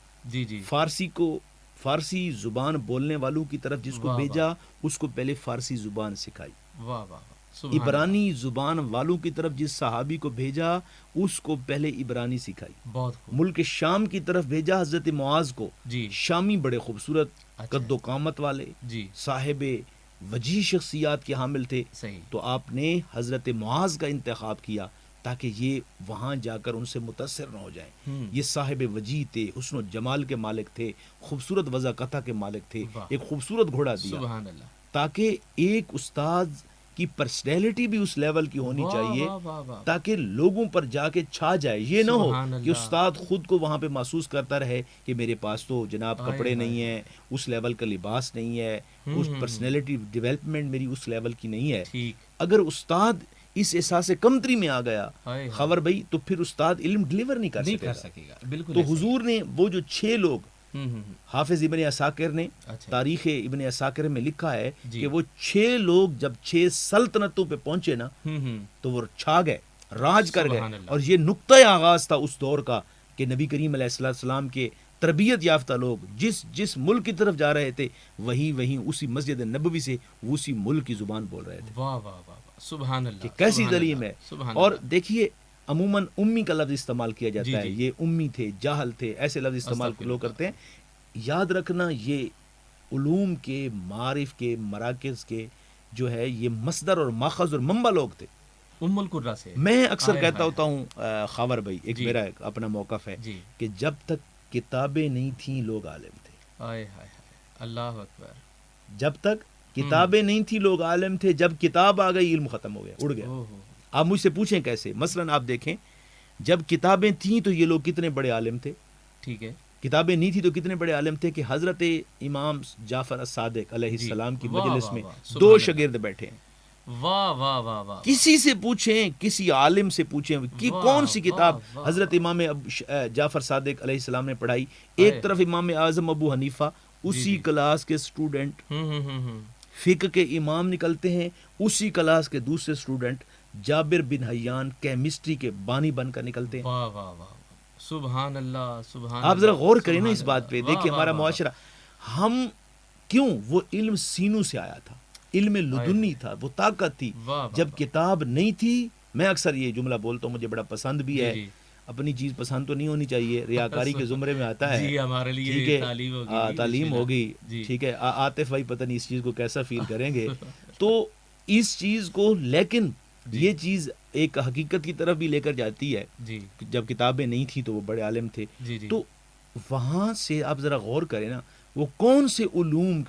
فارسی کو, فارسی زبان بولنے والوں کی طرف جس کو بھیجا اس کو پہلے فارسی زبان سکھائی. عبرانی زبان والوں کی طرف جس صحابی کو بھیجا اس کو پہلے عبرانی سکھائی. ملک شام کی طرف بھیجا حضرت معاذ کو, شامی بڑے خوبصورت قد و قامت والے صاحب وجیح شخصیات کے حامل تھے. تو آپ نے حضرت معاذ کا انتخاب کیا تاکہ یہ وہاں جا کر ان سے متاثر نہ ہو جائیں. یہ صاحب وجیح تھے, حسن و جمال کے مالک تھے, خوبصورت وضاقتہ کے مالک تھے. ایک خوبصورت گھوڑا دیا تاکہ ایک استاد کی پرسنالٹی بھی اس لیول کی ہونی چاہیے تاکہ لوگوں پر جا کے چھا جائے. یہ نہ ہو کہ استاد خود کو وہاں پہ محسوس کرتا رہے کہ میرے پاس تو جناب کپڑے نہیں ہیں, اس لیول کا لباس نہیں ہے, اس پرسنالٹی ڈیولپمنٹ میری اس لیول کی نہیں ہے. اگر استاد اس احساس کمتری میں آ گیا خبر بھائی تو پھر استاد علم ڈیلیور نہیں کر سکے گا. بالکل. تو حضور نے وہ جو 6 لوگ, حافظ ابن عساکر نے تاریخ ابن عساکر میں لکھا ہے کہ وہ 6 لوگ جب 6 سلطنتوں پہ پہنچے نا تو وہ چھا گئے, راج کر گئے. اور یہ نقطۂ آغاز تھا اس دور کا کہ نبی کریم علیہ السلام کے تربیت یافتہ لوگ جس ملک کی طرف جا رہے تھے وہیں اسی مسجد نبوی سے اسی ملک کی زبان بول رہے تھے. واہ واہ واہ, سبحان اللہ. کیسی تعلیم ہے. اور دیکھیے عموماً امی کا لفظ استعمال کیا جاتا ہے, یہ امی تھے, جاہل تھے, ایسے لفظ استعمال لوگ کرتے ہیں. یاد رکھنا یہ علوم کے, معارف کے, مراکز کے جو ہے یہ مصدر اور ماخذ اور منبع لوگ تھے. ام القرہ سے میں اکثر کہتا ہوتا ہوں خاور بھائی, ایک میرا اپنا موقف ہے کہ جب تک کتابیں نہیں تھیں لوگ عالم تھے. اللہ اکبر. جب تک کتابیں نہیں تھیں لوگ عالم تھے, جب کتاب آ گئی علم ختم ہو گیا, اڑ گیا. آپ مجھ سے پوچھیں کیسے. مثلاً آپ دیکھیں جب کتابیں تھیں تو یہ لوگ کتنے بڑے عالم تھے. ٹھیک ہے. کتابیں نہیں تھی تو کتنے بڑے عالم تھے کہ حضرت امام جعفر الصادق علیہ السلام کی مجلس میں 2 شاگرد بیٹھے ہیں. واہ واہ واہ واہ. کسی سے پوچھیں, کسی عالم سے پوچھیں کہ کون سی کتاب حضرت امام جعفر صادق علیہ السلام نے پڑھائی. ایک طرف امام اعظم ابو حنیفہ, اسی کلاس کے اسٹوڈنٹ, فقہ کے امام نکلتے ہیں, اسی کلاس کے دوسرے اسٹوڈنٹ جابر بن حیان کیمسٹری کے بانی بن کر نکلتے ہیں. واہ واہ واہ, سبحان اللہ سبحان. آپ ذرا غور کریں نا اس بات پہ. دیکھیں ہمارا معاشرہ, ہم کیوں, وہ علم سینوں سے آیا تھا, علم لدنی تھا, وہ طاقت تھی. جب کتاب نہیں تھی, میں اکثر یہ جملہ بولتا ہوں, مجھے بڑا پسند بھی ہے, اپنی چیز پسند تو نہیں ہونی چاہیے, ریاکاری کے زمرے میں آتا ہے. ٹھیک ہے, تعلیم ہوگی. ٹھیک ہے, عاطف بھائی پتہ نہیں اس چیز کو کیسا فیل کریں گے. تو اس چیز کو, لیکن یہ چیز ایک حقیقت کی طرف بھی لے کر جاتی ہے. جب کتابیں نہیں تھیں تو وہ بڑے عالم تھے. تو وہاں سے آپ ذرا غور کریں نا, وہ کون سے علوم,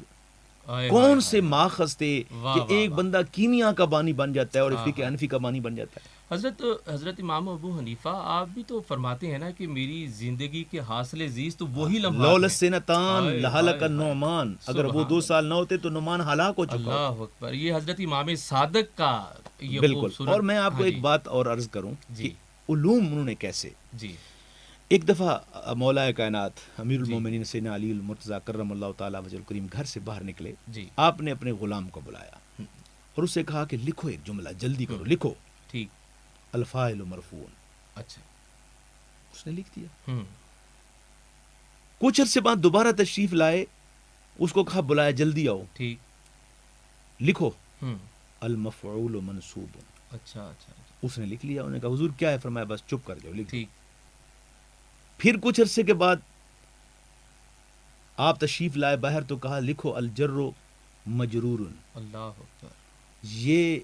کون سے ماخذ تھے کہ ایک بندہ کیمیا کا بانی بن جاتا ہے اور فقہ حنفی کا بانی بن جاتا ہے. حضرت امام ابو حنیفہ آپ بھی تو فرماتے ہیں نا کہ میری زندگی کے حاصل زیز تو وہی لمحات لولا سنتان لہلک النعمان, اگر وہ 2 سال نہ ہوتے تو نعمان ہلاک ہو چکا. اللہ اکبر. یہ حضرت امام صادق کا بالکل. اور میں آپ کو ایک بات اور عرض کروں کہ علوم انہوں نے کیسے, ایک دفعہ مولا کائنات امیر المومنین سیدنا علی المرتضیٰ کرم اللہ تعالیٰ وجہ الکریم گھر سے باہر نکلے. آپ نے اپنے غلام کو بلایا اور اس سے کہا کہ لکھو ایک جملہ، جلدی کرو لکھو. ٹھیک. الفاعل مرفوع. اچھا. اس نے لکھ دیا. کچھ عرصے بعد دوبارہ تشریف لائے، اس کو کہا بلایا جلدی آؤ. ٹھیک. لکھو المفعول منصوب. اچھا. اس نے لکھ لیا. انہوں نے کہا حضور کیا ہے؟ فرمایا بس چپ کر جاؤ لکھ. ٹھیک. پھر کچھ عرصے کے بعد آپ تشریف لائے باہر تو کہا لکھو الجر مجرور. اللہ اکبر. یہ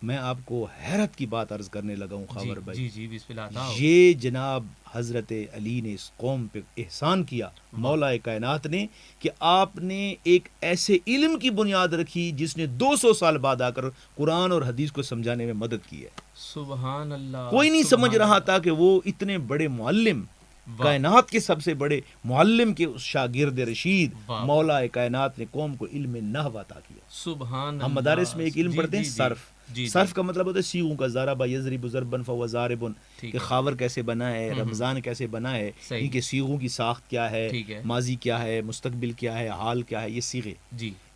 میں آپ کو حیرت کی بات عرض کرنے لگا ہوں خاور بھائی. جی بسم اللہ. یہ جناب حضرت علی نے اس قوم پہ احسان کیا، مولا کائنات نے، کہ آپ نے ایک ایسے علم کی بنیاد رکھی جس نے 200 سال بعد آ کر قرآن اور حدیث کو سمجھانے میں مدد کی ہے. سبحان اللہ. کوئی نہیں سمجھ رہا تھا کہ وہ اتنے بڑے معلم، کائنات کے سب سے بڑے معلم کے شاگرد رشید مولا کائنات نے قوم کو علم نحو عطا کیا. سبحان. ہم مدارس میں ایک علم پڑھتے ہیں صرف. صرف کا مطلب ہوتا ہے سیغوں کا، ضرب یضرب ضربا فهو ضارب، کہ خاور کیسے بنا ہے، رمضان کیسے بنا ہے، ان کے سیغوں کی ساخت کیا ہے، ماضی کیا ہے، مستقبل کیا ہے، حال کیا ہے، یہ سیغے.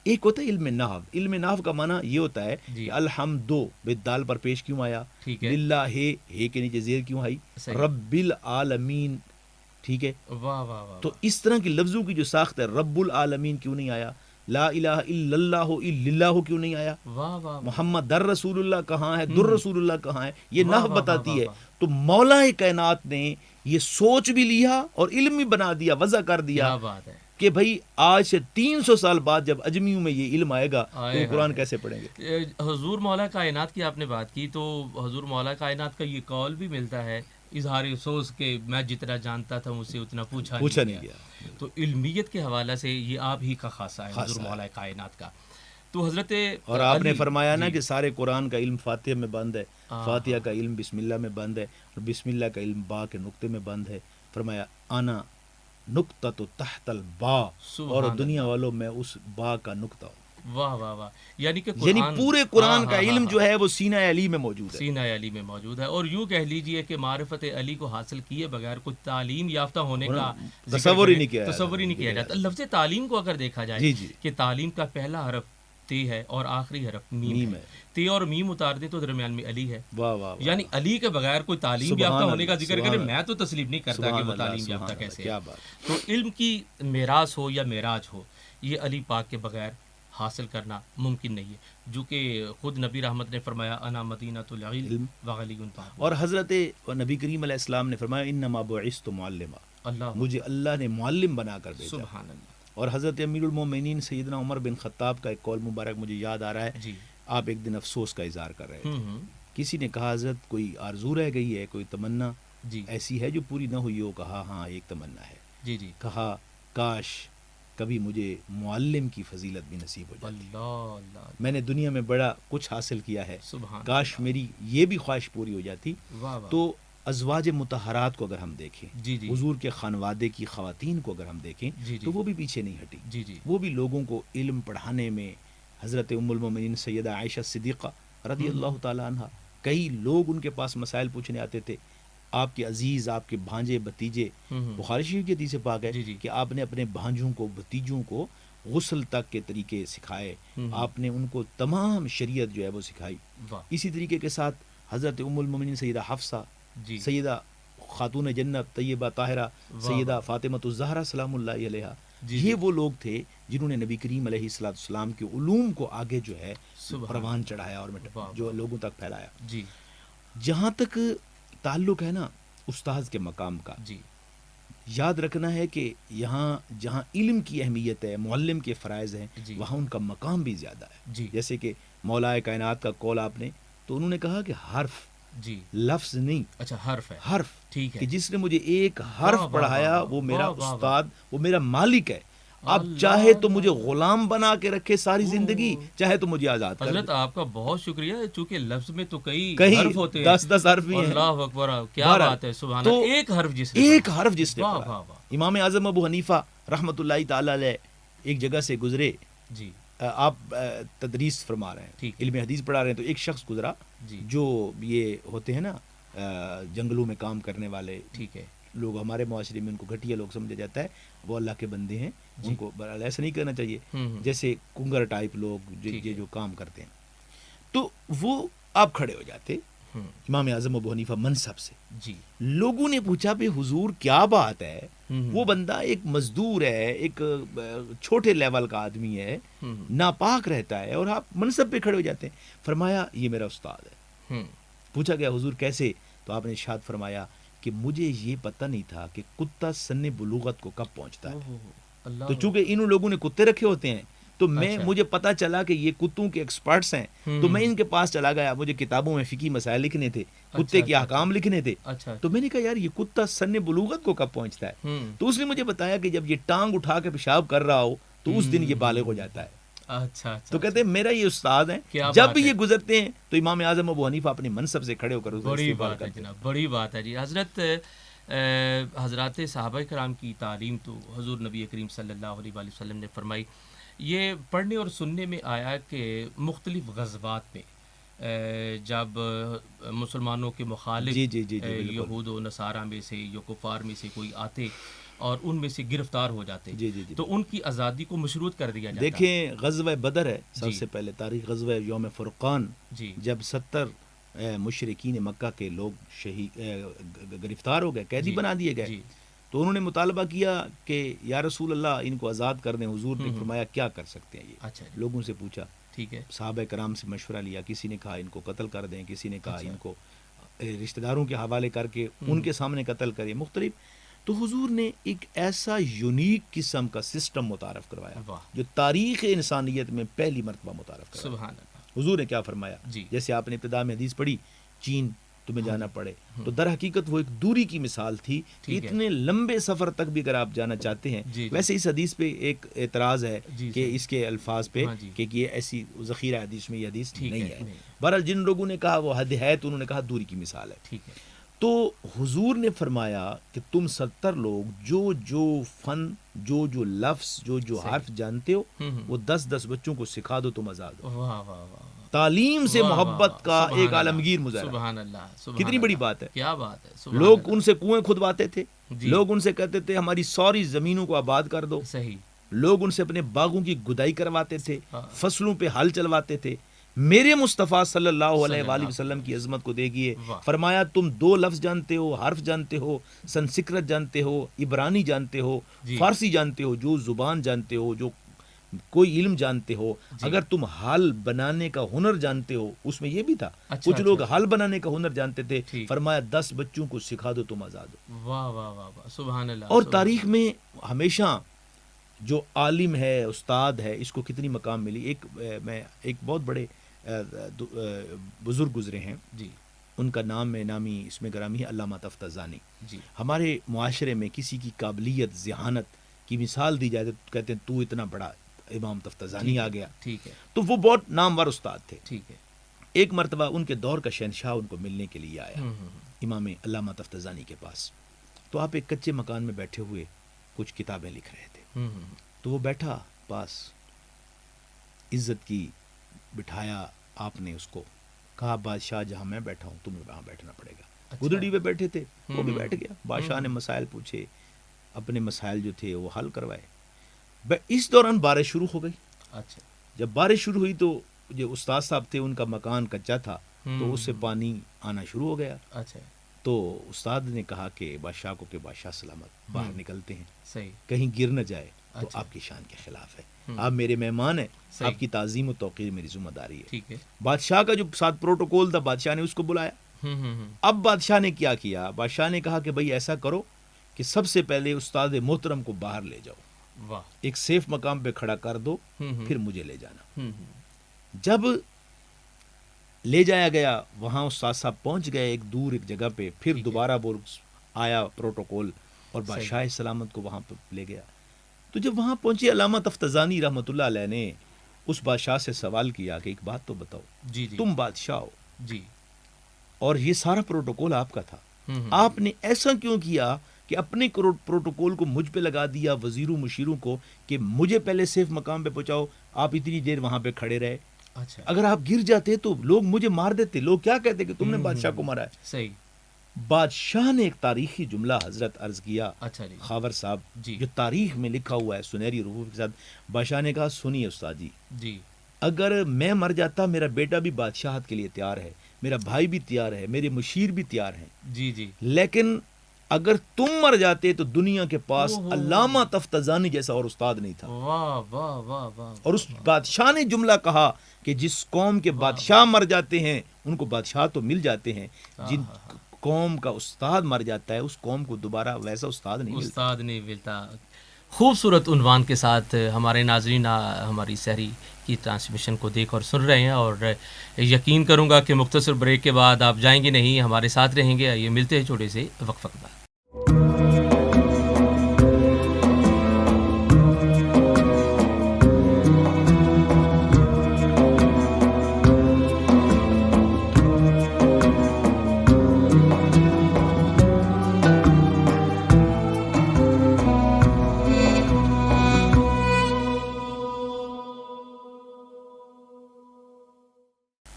ایک ہوتا ہے علم نحو. علم نحو کا معنی یہ ہوتا ہے کہ الحمد بالدال پر پیش کیوں آیا، للہ ہے کے نیچے زیر کیوں آئی، رب العالمین. ٹھیک ہے. تو اس طرح کے لفظوں کی جو ساخت ہے، رب العالمین کیوں نہیں آیا، لا الہ الا اللہ الا اللہ کیوں نہیں آیا، محمد در رسول اللہ کہاں ہے، در رسول اللہ کہاں ہے، یہ نحو بتاتی ہے. تو مولا کائنات نے یہ سوچ بھی لیا اور علم بھی بنا دیا، وضع کر دیا کہ بھائی آج سے 300 سال بعد جب اجمیوں میں یہ علم آئے گا تو قرآن کیسے پڑھیں گے. حضور مولا کائنات کی آپ نے بات کی تو حضور مولا کائنات کا یہ قول بھی ملتا ہے، اظہار افسوس کہ میں جتنا جانتا تھا مجھ سے اتنا پوچھا نہیں گیا. تو علمیت کے حوالے سے یہ آپ ہی کا خاصہ ہے حضور مولا کائنات کا. تو حضرت اور آپ نے فرمایا نا کہ سارے قرآن کا علم فاتحہ میں بند ہے، فاتحہ کا علم بسم اللہ میں بند ہے، اور بسم اللہ کا علم با کے نقطے میں بند ہے. فرمایا انا نقطۃ تحت البا، اور دنیا والوں میں اس با کا نقطہ ہوں. واہ واہ واہ. یعنی کہ پورے قرآن کا علم جو ہے وہ سینہ علی میں موجود ہے. سینہ علی میں موجود ہے. اور یوں کہہ لیجئے کہ معرفت علی کو حاصل کیے بغیر کچھ تعلیم یافتہ ہونے کا تصور ہی نہیں کیا جاتا. لفظ تعلیم کو اگر دیکھا جائے کہ تعلیم کا پہلا حرف تے ہے اور آخری حرف میم ہے. تے اور میم اتار دے تو درمیان میں علی ہے. یعنی علی کے بغیر کوئی تعلیم یافتہ ہونے کا ذکر کرے میں تو تسلیم نہیں کرتا کہ وہ تعلیم یافتہ کیسے ہے. تو علم کی میراث ہو یا معراج ہو، یہ علی پاک کے بغیر حاصل کرنا ممکن نہیں ہے. جو کہ خود نبی رحمت نے فرمایا انا مدینۃ العلم وعلی. اور حضرت نبی کریم علیہ السلام نے فرمایا انما بعثت معلما، مجھے اللہ نے معلم بنا کر بھیجا. سبحان اللہ. اور حضرت امیر المومنین سیدنا عمر بن خطاب کا ایک قول مبارک مجھے یاد آ رہا ہے. آپ ایک دن افسوس کا اظہار کر رہے تھے. کسی نے کہا حضرت کوئی آرزو رہ گئی ہے، کوئی تمنا ایسی ہے جو پوری نہ ہوئی ہو. کہا ہاں ایک تمنا ہے. کہا کاش کبھی مجھے معلم کی فضیلت بھی نصیب ہو جاتی. میں نے دنیا میں بڑا کچھ حاصل کیا ہے، کاش میری یہ بھی خواہش پوری ہو جاتی. تو ازواج مطہرات کو اگر ہم دیکھیں، حضور کے خانوادے کی خواتین کو اگر ہم دیکھیں تو وہ بھی پیچھے نہیں ہٹی. وہ بھی لوگوں کو علم پڑھانے میں، حضرت ام المومنین سیدہ عائشہ صدیقہ رضی اللہ تعالی عنہ، کئی لوگ ان کے پاس مسائل پوچھنے آتے تھے. آپ کے عزیز، آپ کے بھانجے بھتیجے، بخاری شریف کی حدیث پاک ہے کہ آپ نے اپنے بھانجوں کو، بھتیجوں کو غسل تک کے طریقے سکھائے. آپ نے ان کو تمام شریعت جو ہے وہ سکھائی. اسی طریقے کے ساتھ حضرت ام المومنین سیدہ حفصہ، سیدہ خاتون جنت طیبہ طاہرہ سیدہ فاطمۃ الزہرا سلام اللہ علیہا، یہ وہ لوگ تھے جنہوں نے نبی کریم علیہ السلام کے علوم کو آگے جو ہے پروان چڑھایا اور جو لوگوں تک پھیلایا. جہاں تک تعلق ہے نا استاذ کے مقام کا، یاد رکھنا ہے کہ یہاں جہاں علم کی اہمیت ہے، معلم کے فرائض ہیں، وہاں ان کا مقام بھی زیادہ ہے. جیسے کہ مولا کائنات کا قول آپ نے تو انہوں نے کہا کہ حرف، لفظ نہیں. اچھا حرف ہے. حرف، ٹھیک ہے. کہ جس نے مجھے ایک حرف پڑھایا وہ میرا استاد، وہ میرا مالک ہے. اب چاہے تو مجھے غلام بنا کے رکھے ساری زندگی، چاہے تو مجھے آزاد کر دے. حضرت آپ کا بہت شکریہ. چونکہ لفظ میں تو کئی حرف ہوتے ہیں، 10 حرف بھی ہیں. اللہ اکبر، کیا بات ہے، سبحان اللہ. ایک حرف جس نے پڑھا. امام اعظم ابو حنیفہ رحمۃ اللہ تعالی علیہ ایک جگہ سے گزرے. آپ تدریس فرما رہے ہیں، علم حدیث پڑھا رہے ہیں، تو ایک شخص گزرا جو یہ ہوتے ہیں نا جنگلوں میں کام کرنے والے، ٹھیک ہے، لوگ ہمارے معاشرے میں ان کو گھٹیا لوگ سمجھا جاتا ہے، وہ اللہ کے بندے ہیں، ان کو ایسا نہیں کرنا چاہیے، جیسے کنگر ٹائپ لوگ یہ جو کام کرتے ہیں. تو وہ آپ کھڑے ہو جاتے امام اعظم ابو حنیفہ منصب سے. جی لوگوں نے پوچھا بھائی حضور کیا بات ہے، وہ بندہ ایک مزدور ہے، ایک چھوٹے لیول کا آدمی ہے، ناپاک رہتا ہے، اور آپ منصب پہ کھڑے ہو جاتے ہیں. فرمایا یہ میرا استاد ہے. پوچھا گیا حضور کیسے؟ تو آپ نے ارشاد فرمایا کہ مجھے یہ پتہ نہیں تھا کہ کتا سن بلوغت کو کب پہنچتا ہے. تو چونکہ انہوں لوگوں نے کتے رکھے ہوتے ہیں، تو مجھے پتہ چلا کہ یہ کتوں کے ایکسپرٹس ہیں، تو میں ان کے پاس چلا گیا. مجھے کتابوں میں فقہی مسائل لکھنے تھے، کتے کے احکام لکھنے تھے. تو میں نے کہا یار یہ کتا سن بلوغت کو کب پہنچتا ہے؟ تو اس نے مجھے بتایا کہ جب یہ ٹانگ اٹھا کے پیشاب کر رہا ہو تو اس دن یہ بالغ ہو جاتا ہے. تو کہتے ہیں میرا یہ استاد ہیں، جب بھی یہ گزرتے ہیں تو امام اعظم ابو حنیفہ اپنے منصب سے کھڑے ہو کر بڑی بات ہے جناب، بڑی بات ہے جی. حضرات صحابہ کرام کی تعلیم تو حضور نبی کریم صلی اللہ علیہ وآلہ وسلم نے فرمائی. یہ پڑھنے اور سننے میں آیا کہ مختلف غزوات میں جب مسلمانوں کے مخالف یہود و نصارہ میں سے یا کفار میں سے کوئی آتے اور ان میں سے گرفتار ہو جاتے تو ان کی آزادی کو مشروط کر دیا جاتا. دیکھیں غزوہ بدر ہے سب سے پہلے تاریخ، غزوہ یوم فرقان جب 70 مشرکین مکہ کے لوگ گرفتار ہو گئے، قیدی بنا دیے گئے، تو انہوں نے مطالبہ کیا کہ یا رسول اللہ ان کو آزاد کر دیں. حضور نے فرمایا کیا کر سکتے ہیں یہ؟ لوگوں سے پوچھا، ٹھیک ہے، صحابہ کرام سے مشورہ لیا، کسی نے کہا ان کو قتل کر دیں، کسی نے کہا ان کو رشتہ داروں کے حوالے کر کے ان کے سامنے قتل کریں، مختلف. تو حضور نے ایک ایسا یونیک قسم کا سسٹم متعارف کروایا جو تاریخ انسانیت میں پہلی مرتبہ متعارف کروایا. سبحان اللہ. حضور نے کیا فرمایا؟ جیسے آپ نے ابتدا میں حدیث پڑھی چین تمہیں جانا پڑے، تو در حقیقت وہ ایک دوری کی مثال تھی. اتنے لمبے سفر تک بھی اگر آپ جانا چاہتے ہیں، ویسے اس حدیث پہ ایک اعتراض ہے کہ اس کے الفاظ پہ کہ یہ ایسی ذخیرہ حدیث میں یہ حدیث نہیں ہے. بہرحال جن لوگوں نے کہا وہ حد ہے تو انہوں نے کہا دوری کی مثال ہے. تو حضور نے فرمایا کہ تم 70 لوگ جو فن، جو لفظ، جو حرف جانتے ہو وہ 10 بچوں کو سکھا دو، تم آزاد ہو. تعلیم سے محبت کا ایک عالمگیر مظاہرہ. کتنی بڑی بات ہے. کیا بات ہے. لوگ ان سے کنویں کھدواتے تھے، لوگ ان سے کہتے تھے ہماری ساری زمینوں کو آباد کر دو. لوگ ان سے اپنے باغوں کی گدائی کرواتے تھے، فصلوں پہ ہل چلواتے تھے. میرے مصطفیٰ صلی اللہ علیہ وآلہ وسلم کی عظمت کو دیکھیے. فرمایا تم 2 لفظ جانتے ہو، حرف جانتے ہو، سنسکرت جانتے ہو، عبرانی جانتے ہو، فارسی جانتے ہو، جو زبان جانتے ہو، جو کوئی علم جانتے ہو، اگر تم حل بنانے کا ہنر جانتے ہو. اس میں یہ بھی تھا کچھ لوگ حل بنانے کا ہنر جانتے تھے. فرمایا 10 بچوں کو سکھا دو، تم آزاد ہو. واہ واہ واہ، سبحان اللہ. اور تاریخ میں ہمیشہ جو عالم ہے، استاد ہے، اس کو کتنی مقام ملی. ایک بہت بڑے بزرگ گزرے ہیں، ان کا نام نامی اس میں گرامی ہے علامہ تفتزانی. ہمارے معاشرے میں کسی کی قابلیت، ذہانت کی مثال دی جائے تو کہتے ہیں تو اتنا بڑا امام تفتزانی آ گیا. تو وہ بہت نامور استاد تھے. ایک مرتبہ ان کے دور کا شہنشاہ ان کو ملنے کے لیے آیا امام علامہ تفتزانی کے پاس. تو آپ ایک کچے مکان میں بیٹھے ہوئے کچھ کتابیں لکھ رہے تھے. تو وہ بیٹھا پاس، عزت کی بٹھایا آپ نے اس کو، کہا بادشاہ جہاں میں بیٹھا ہوں تمہیں وہاں بیٹھنا پڑے گا. گدڑی پہ بیٹھے تھے، وہ بھی بیٹھ گیا. بادشاہ نے مسائل پوچھے، اپنے مسائل جو تھے وہ حل کروائے. اس دوران بارش شروع ہو گئی. جب بارش شروع ہوئی تو جو استاد صاحب تھے ان کا مکان کچا تھا، تو اس سے پانی آنا شروع ہو گیا. تو استاد نے کہا کہ بادشاہ کو کہ بادشاہ سلامت، باہر نکلتے ہیں، کہیں گر نہ جائے تو آپ کی شان کے خلاف ہے. آپ میرے مہمان ہیں، آپ کی تعظیم و توقیر میری ذمہ داری ہے. بادشاہ کا جو ساتھ پروٹوکول تھا، بادشاہ نے اس کو بلایا. اب بادشاہ نے کیا کیا؟ بادشاہ نے کہا کہ بھئی ایسا کرو کہ سب سے پہلے استاد محترم کو باہر لے جاؤ، ایک سیف مقام پہ کھڑا کر دو، پھر مجھے لے جانا. جب لے جایا گیا وہاں استاد صاحب پہنچ گئے ایک دور ایک جگہ پہ. پھر دوبارہ وہ آیا پروٹوکول اور بادشاہ سلامت کو وہاں پہ لے گیا. تو جب وہاں پہنچے علامہ تفتزانی رحمۃ اللہ علیہ نے اس بادشاہ سے سوال کیا کہ ایک بات تو بتاؤ، تم بادشاہ ہو اور یہ سارا پروٹوکول آپ کا تھا، آپ نے ایسا کیوں کیا کہ اپنے پروٹوکول کو مجھ پہ لگا دیا، وزیروں مشیروں کو، کہ مجھے پہلے سیف مقام پہ پہنچاؤ، آپ اتنی دیر وہاں پہ کھڑے رہے. اگر آپ گر جاتے تو لوگ مجھے مار دیتے، لوگ کیا کہتے کہ تم نے بادشاہ کو مارا ہے. بادشاہ نے ایک تاریخی جملہ حضرت عرض کیا، اچھا جی، خاور صاحب، جی، جو تاریخ میں لکھا ہوا ہے سنہری حروف کے ساتھ. بادشاہ نے کہا سنیے استاد جی، جی، اگر میں مر جاتا میرا بیٹا بھی بادشاہت کے لیے تیار ہے، میرا بھائی بھی تیار ہے، میرے مشیر بھی تیار ہیں، جی، جی، لیکن اگر تم مر جاتے تو دنیا کے پاس اوہ، علامہ تفتزانی جیسا اور استاد نہیں تھا. واہ واہ واہ واہ. اور اس بادشاہ نے جملہ کہا کہ جس قوم کے بادشاہ مر جاتے ہیں ان کو بادشاہ تو مل جاتے ہیں، جن قوم کا استاد مر جاتا ہے اس قوم کو دوبارہ ویسا استاد نہیں ملتا. استاد نہیں ملتا. خوبصورت عنوان کے ساتھ ہمارے ناظرین ہماری سحری کی ٹرانسمیشن کو دیکھ اور سن رہے ہیں، اور یقین کروں گا کہ مختصر بریک کے بعد آپ جائیں گے نہیں، ہمارے ساتھ رہیں گے. یہ ملتے ہیں چھوٹے سے وقفہ کے بعد.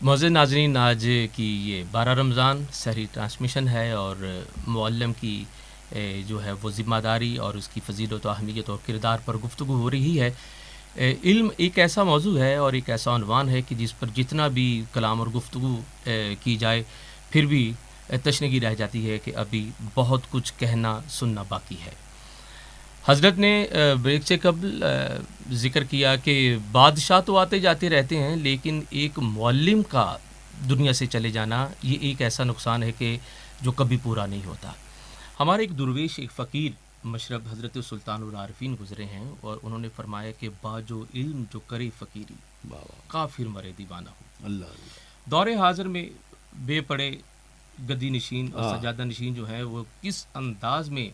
معزز ناظرین، آج کی یہ 12 رمضان سحری ٹرانسمیشن ہے، اور معلم کی جو ہے وہ ذمہ داری اور اس کی فضیلت و اہمیت اور کردار پر گفتگو ہو رہی ہے. علم ایک ایسا موضوع ہے اور ایک ایسا عنوان ہے کہ جس پر جتنا بھی کلام اور گفتگو کی جائے پھر بھی تشنگی رہ جاتی ہے کہ ابھی بہت کچھ کہنا سننا باقی ہے. حضرت نے بریک سے قبل ذکر کیا کہ بادشاہ تو آتے جاتے رہتے ہیں، لیکن ایک معلم کا دنیا سے چلے جانا یہ ایک ایسا نقصان ہے کہ جو کبھی پورا نہیں ہوتا. ہمارے ایک درویش، ایک فقیر مشرب حضرت سلطان العارفین گزرے ہیں، اور انہوں نے فرمایا کہ باجو علم جو کرے فقیری، کافر مرے دیوانہ ہو. اللہ دور حاضر میں بے پڑے گدی نشین اور سجادہ نشین جو ہیں وہ کس انداز میں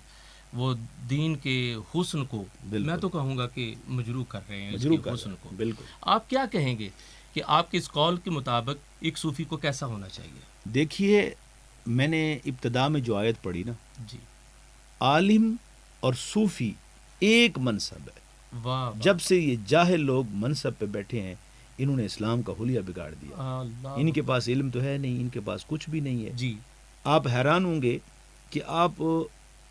وہ دین کے حسن کو، میں تو کہوں گا کہ مجروح کر رہے ہیں اس کے حسن کو. بالکل. آپ کیا کہیں گے کہ آپ کے اس قول کے مطابق ایک صوفی کو کیسا ہونا چاہیے؟ دیکھیے، میں نے ابتدا میں جو آیت پڑھی نا، جی، عالم اور صوفی ایک منصب ہے. واہ، جب سے یہ جاہل لوگ منصب پہ بیٹھے ہیں انہوں نے اسلام کا حلیہ بگاڑ دیا. ان کے پاس علم تو ہے نہیں، ان کے پاس کچھ بھی نہیں ہے. جی، آپ حیران ہوں گے کہ آپ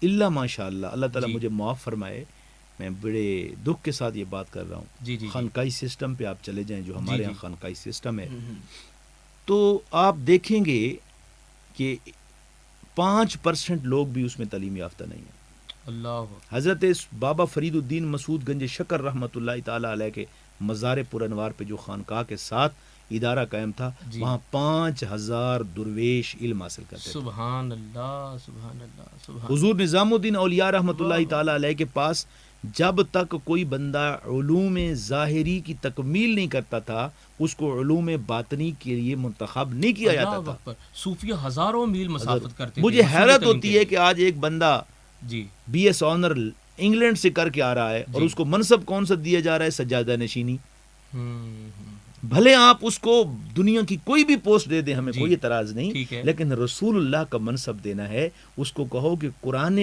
اللہ ماشاء اللہ، اللہ تعالیٰ مجھے معاف فرمائے، میں بڑے دکھ کے ساتھ یہ بات کر رہا ہوں. جی، جی، خانقاہی سسٹم پہ آپ چلے جائیں جو ہمارے جی. یہاں خانقاہی سسٹم ہے، تو آپ دیکھیں گے کہ 5% لوگ بھی اس میں تعلیم یافتہ نہیں ہیں. اللہ. حضرت بابا فرید الدین مسعود گنج شکر رحمۃ اللہ تعالی علیہ کے مزار پر انوار پہ جو خانقاہ کے ساتھ ادارہ قائم تھا، وہاں 5000 درویش علم حاصل کرتے تھے. سبحان اللہ، سبحان اللہ، سبحان. حضور نظام الدین اولیاء رحمۃ اللہ تعالی علیہ کے پاس جب تک کوئی بندہ علوم ظاہری کی تکمیل نہیں کرتا تھا اس کو علوم باطنی کے لیے منتخب نہیں کیا جاتا تھا. صوفیہ ہزاروں میل مسافت کرتے. مجھے حیرت ہوتی ہے کہ آج ایک بندہ جی بی ایس آنر انگلینڈ سے کر کے آ رہا ہے اور اس کو منصب کون سا دیا جا رہا ہے؟ سجادہ نشینی. بھلے آپ اس کو دنیا کی کوئی بھی پوسٹ دے دیں، ہمیں کوئی اعتراض نہیں، لیکن رسول اللہ کا منصب دینا ہے. اس کو کہو کہ قرآن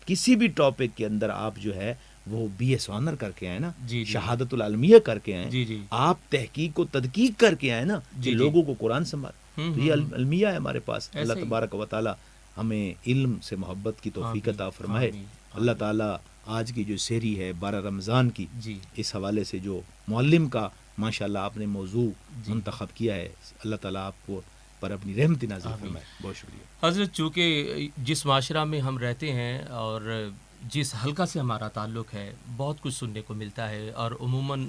کسی بھی ٹاپک کے اندر آپ جو ہے وہ بی ایس آنر کر کے آئے نا، شہادت العلمیہ کر کے آئے، آپ تحقیق و تدقیق کر کے آئے نا، کہ لوگوں کو قرآن سنبھال. تو یہ علمیہ ہے ہمارے پاس. اللہ تبارک و تعالی ہمیں علم سے محبت کی توفیق عطا فرمائے. اللہ تعالیٰ آج کی جو سحری ہے 12 رمضان کی، اس حوالے سے جو معلم کا ماشاءاللہ آپ نے موضوع منتخب کیا ہے، اللہ تعالیٰ آپ کو پر اپنی رحمت نازل فرمائے. بہت شکریہ. حضرت، چونکہ جس معاشرہ میں ہم رہتے ہیں اور جس حلقہ سے ہمارا تعلق ہے بہت کچھ سننے کو ملتا ہے، اور عموماً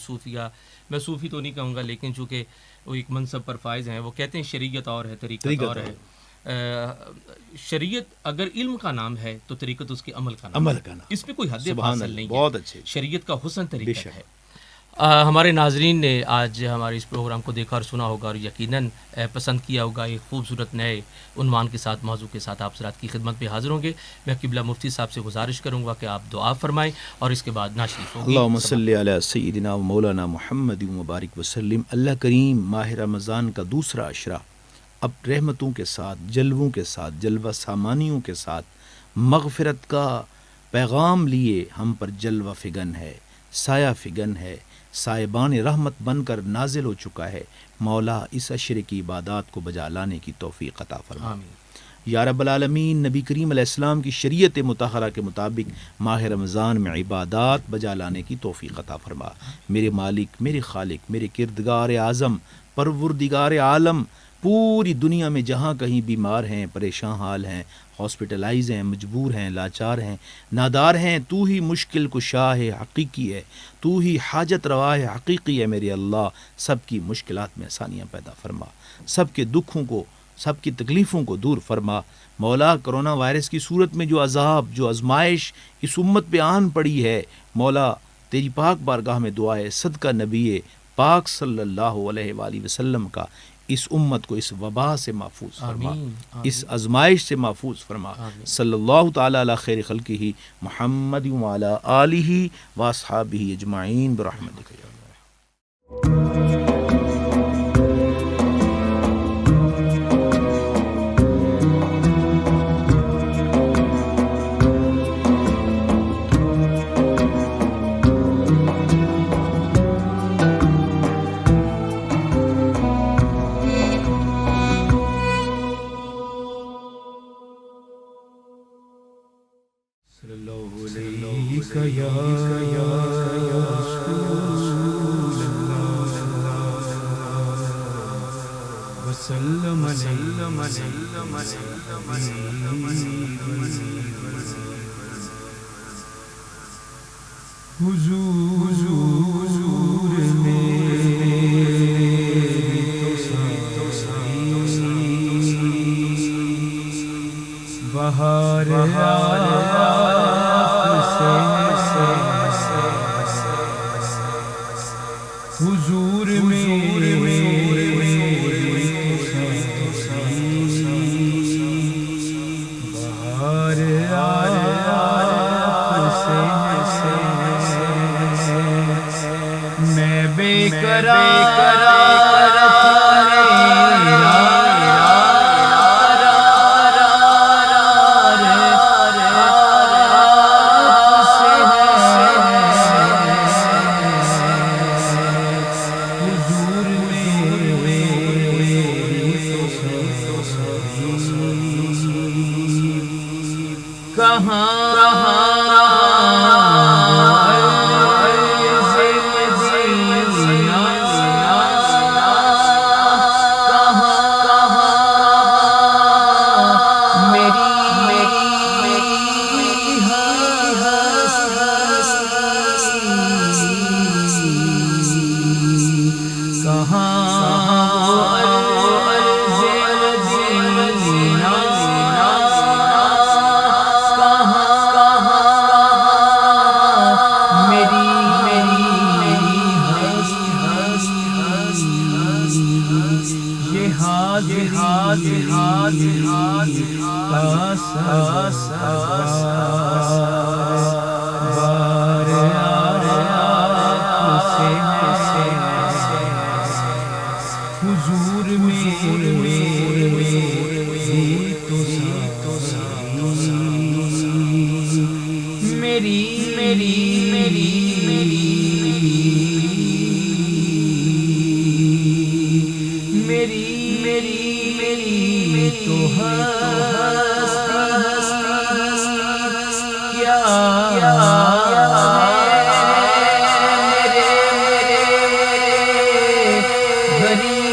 صوفیہ، میں صوفی تو نہیں کہوں گا لیکن چونکہ وہ ایک منصب پر فائز ہیں، وہ کہتے ہیں شریعت اور ہے، طریقت اور ہے. شریعت اگر علم کا نام ہے تو طریقت اس کے عمل کا نام ہے. اس پہ کوئی حد فاصل نہیں ہے. بہت اچھے. شریعت کا حسن طریقہ ہے. ہمارے ناظرین نے آج ہمارے اس پروگرام کو دیکھا اور سنا ہوگا اور یقیناً پسند کیا ہوگا. ایک خوبصورت نئے عنوان کے ساتھ، موضوع کے ساتھ آپ حضرات کی خدمت میں حاضر ہوں گے. میں قبلہ مفتی صاحب سے گزارش کروں گا کہ آپ دعا فرمائیں اور اس کے بعد ناشریف ہوگی. اللہم صلی علی سیدنا و مولانا محمد مبارک وسلم. اللہ کریم ماہ رمضان کا دوسرا عشرہ اب رحمتوں کے ساتھ، جلووں کے ساتھ، جلوہ سامانیوں کے ساتھ مغفرت کا پیغام لیے ہم پر جلوہ فگن ہے، سایہ فگن ہے، سائبان رحمت بن کر نازل ہو چکا ہے. مولا اس عشرے کی عبادات کو بجا لانے کی توفیق عطا فرما. یا رب العالمین نبی کریم علیہ السلام کی شریعت مطہرہ کے مطابق ماہ رمضان میں عبادات بجا لانے کی توفیق عطا فرما۔ میرے مالک، میرے خالق، میرے کردگار اعظم، پروردگار عالم، پوری دنیا میں جہاں کہیں بیمار ہیں، پریشان حال ہیں، ہاسپٹلائز ہیں، مجبور ہیں، لاچار ہیں، نادار ہیں، تو ہی مشکل کشا ہے، حقیقی ہے، تو ہی حاجت روا ہے، حقیقی ہے میرے اللہ۔ سب کی مشکلات میں آسانیاں پیدا فرما، سب کے دکھوں کو، سب کی تکلیفوں کو دور فرما۔ مولا کرونا وائرس کی صورت میں جو عذاب، جو آزمائش اس امت پہ آن پڑی ہے، مولا تیری پاک بارگاہ میں دعا ہے صدقہ نبی پاک صلی اللہ علیہ وآلہ وسلم کا اس امت کو اس وبا سے محفوظ فرما، اس آزمائش سے محفوظ فرما۔ صلی اللہ تعالی علی خیر خلقہ محمد وعلی آلہ واصحابہ اجمعین برحمتک یا اللہ۔ غریب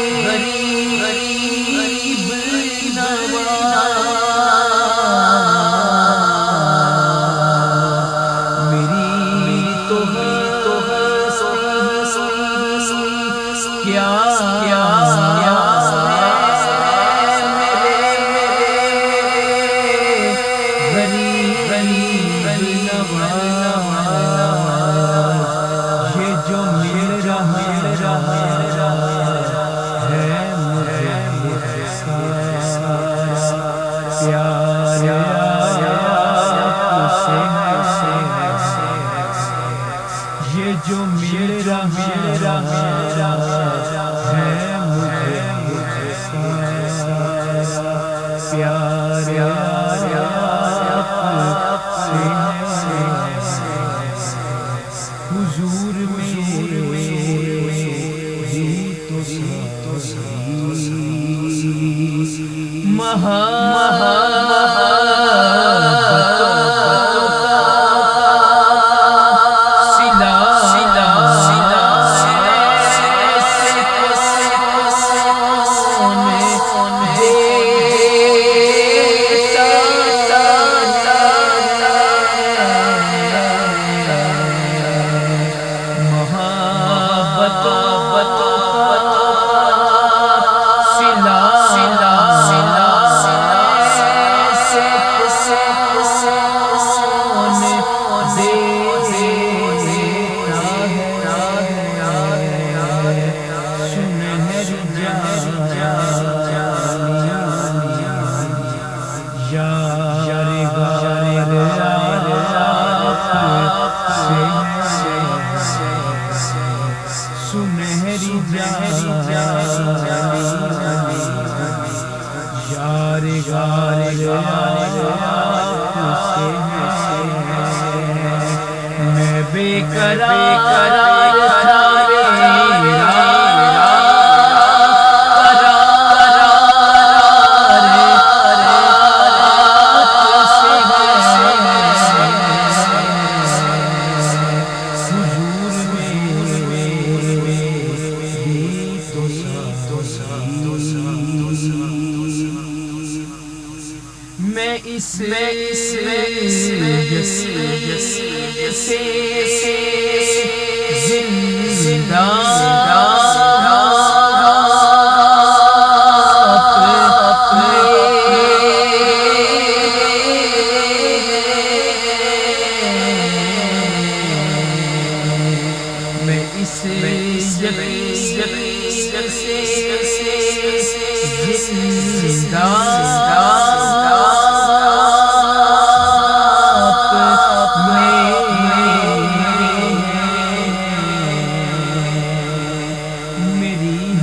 میری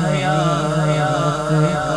حیات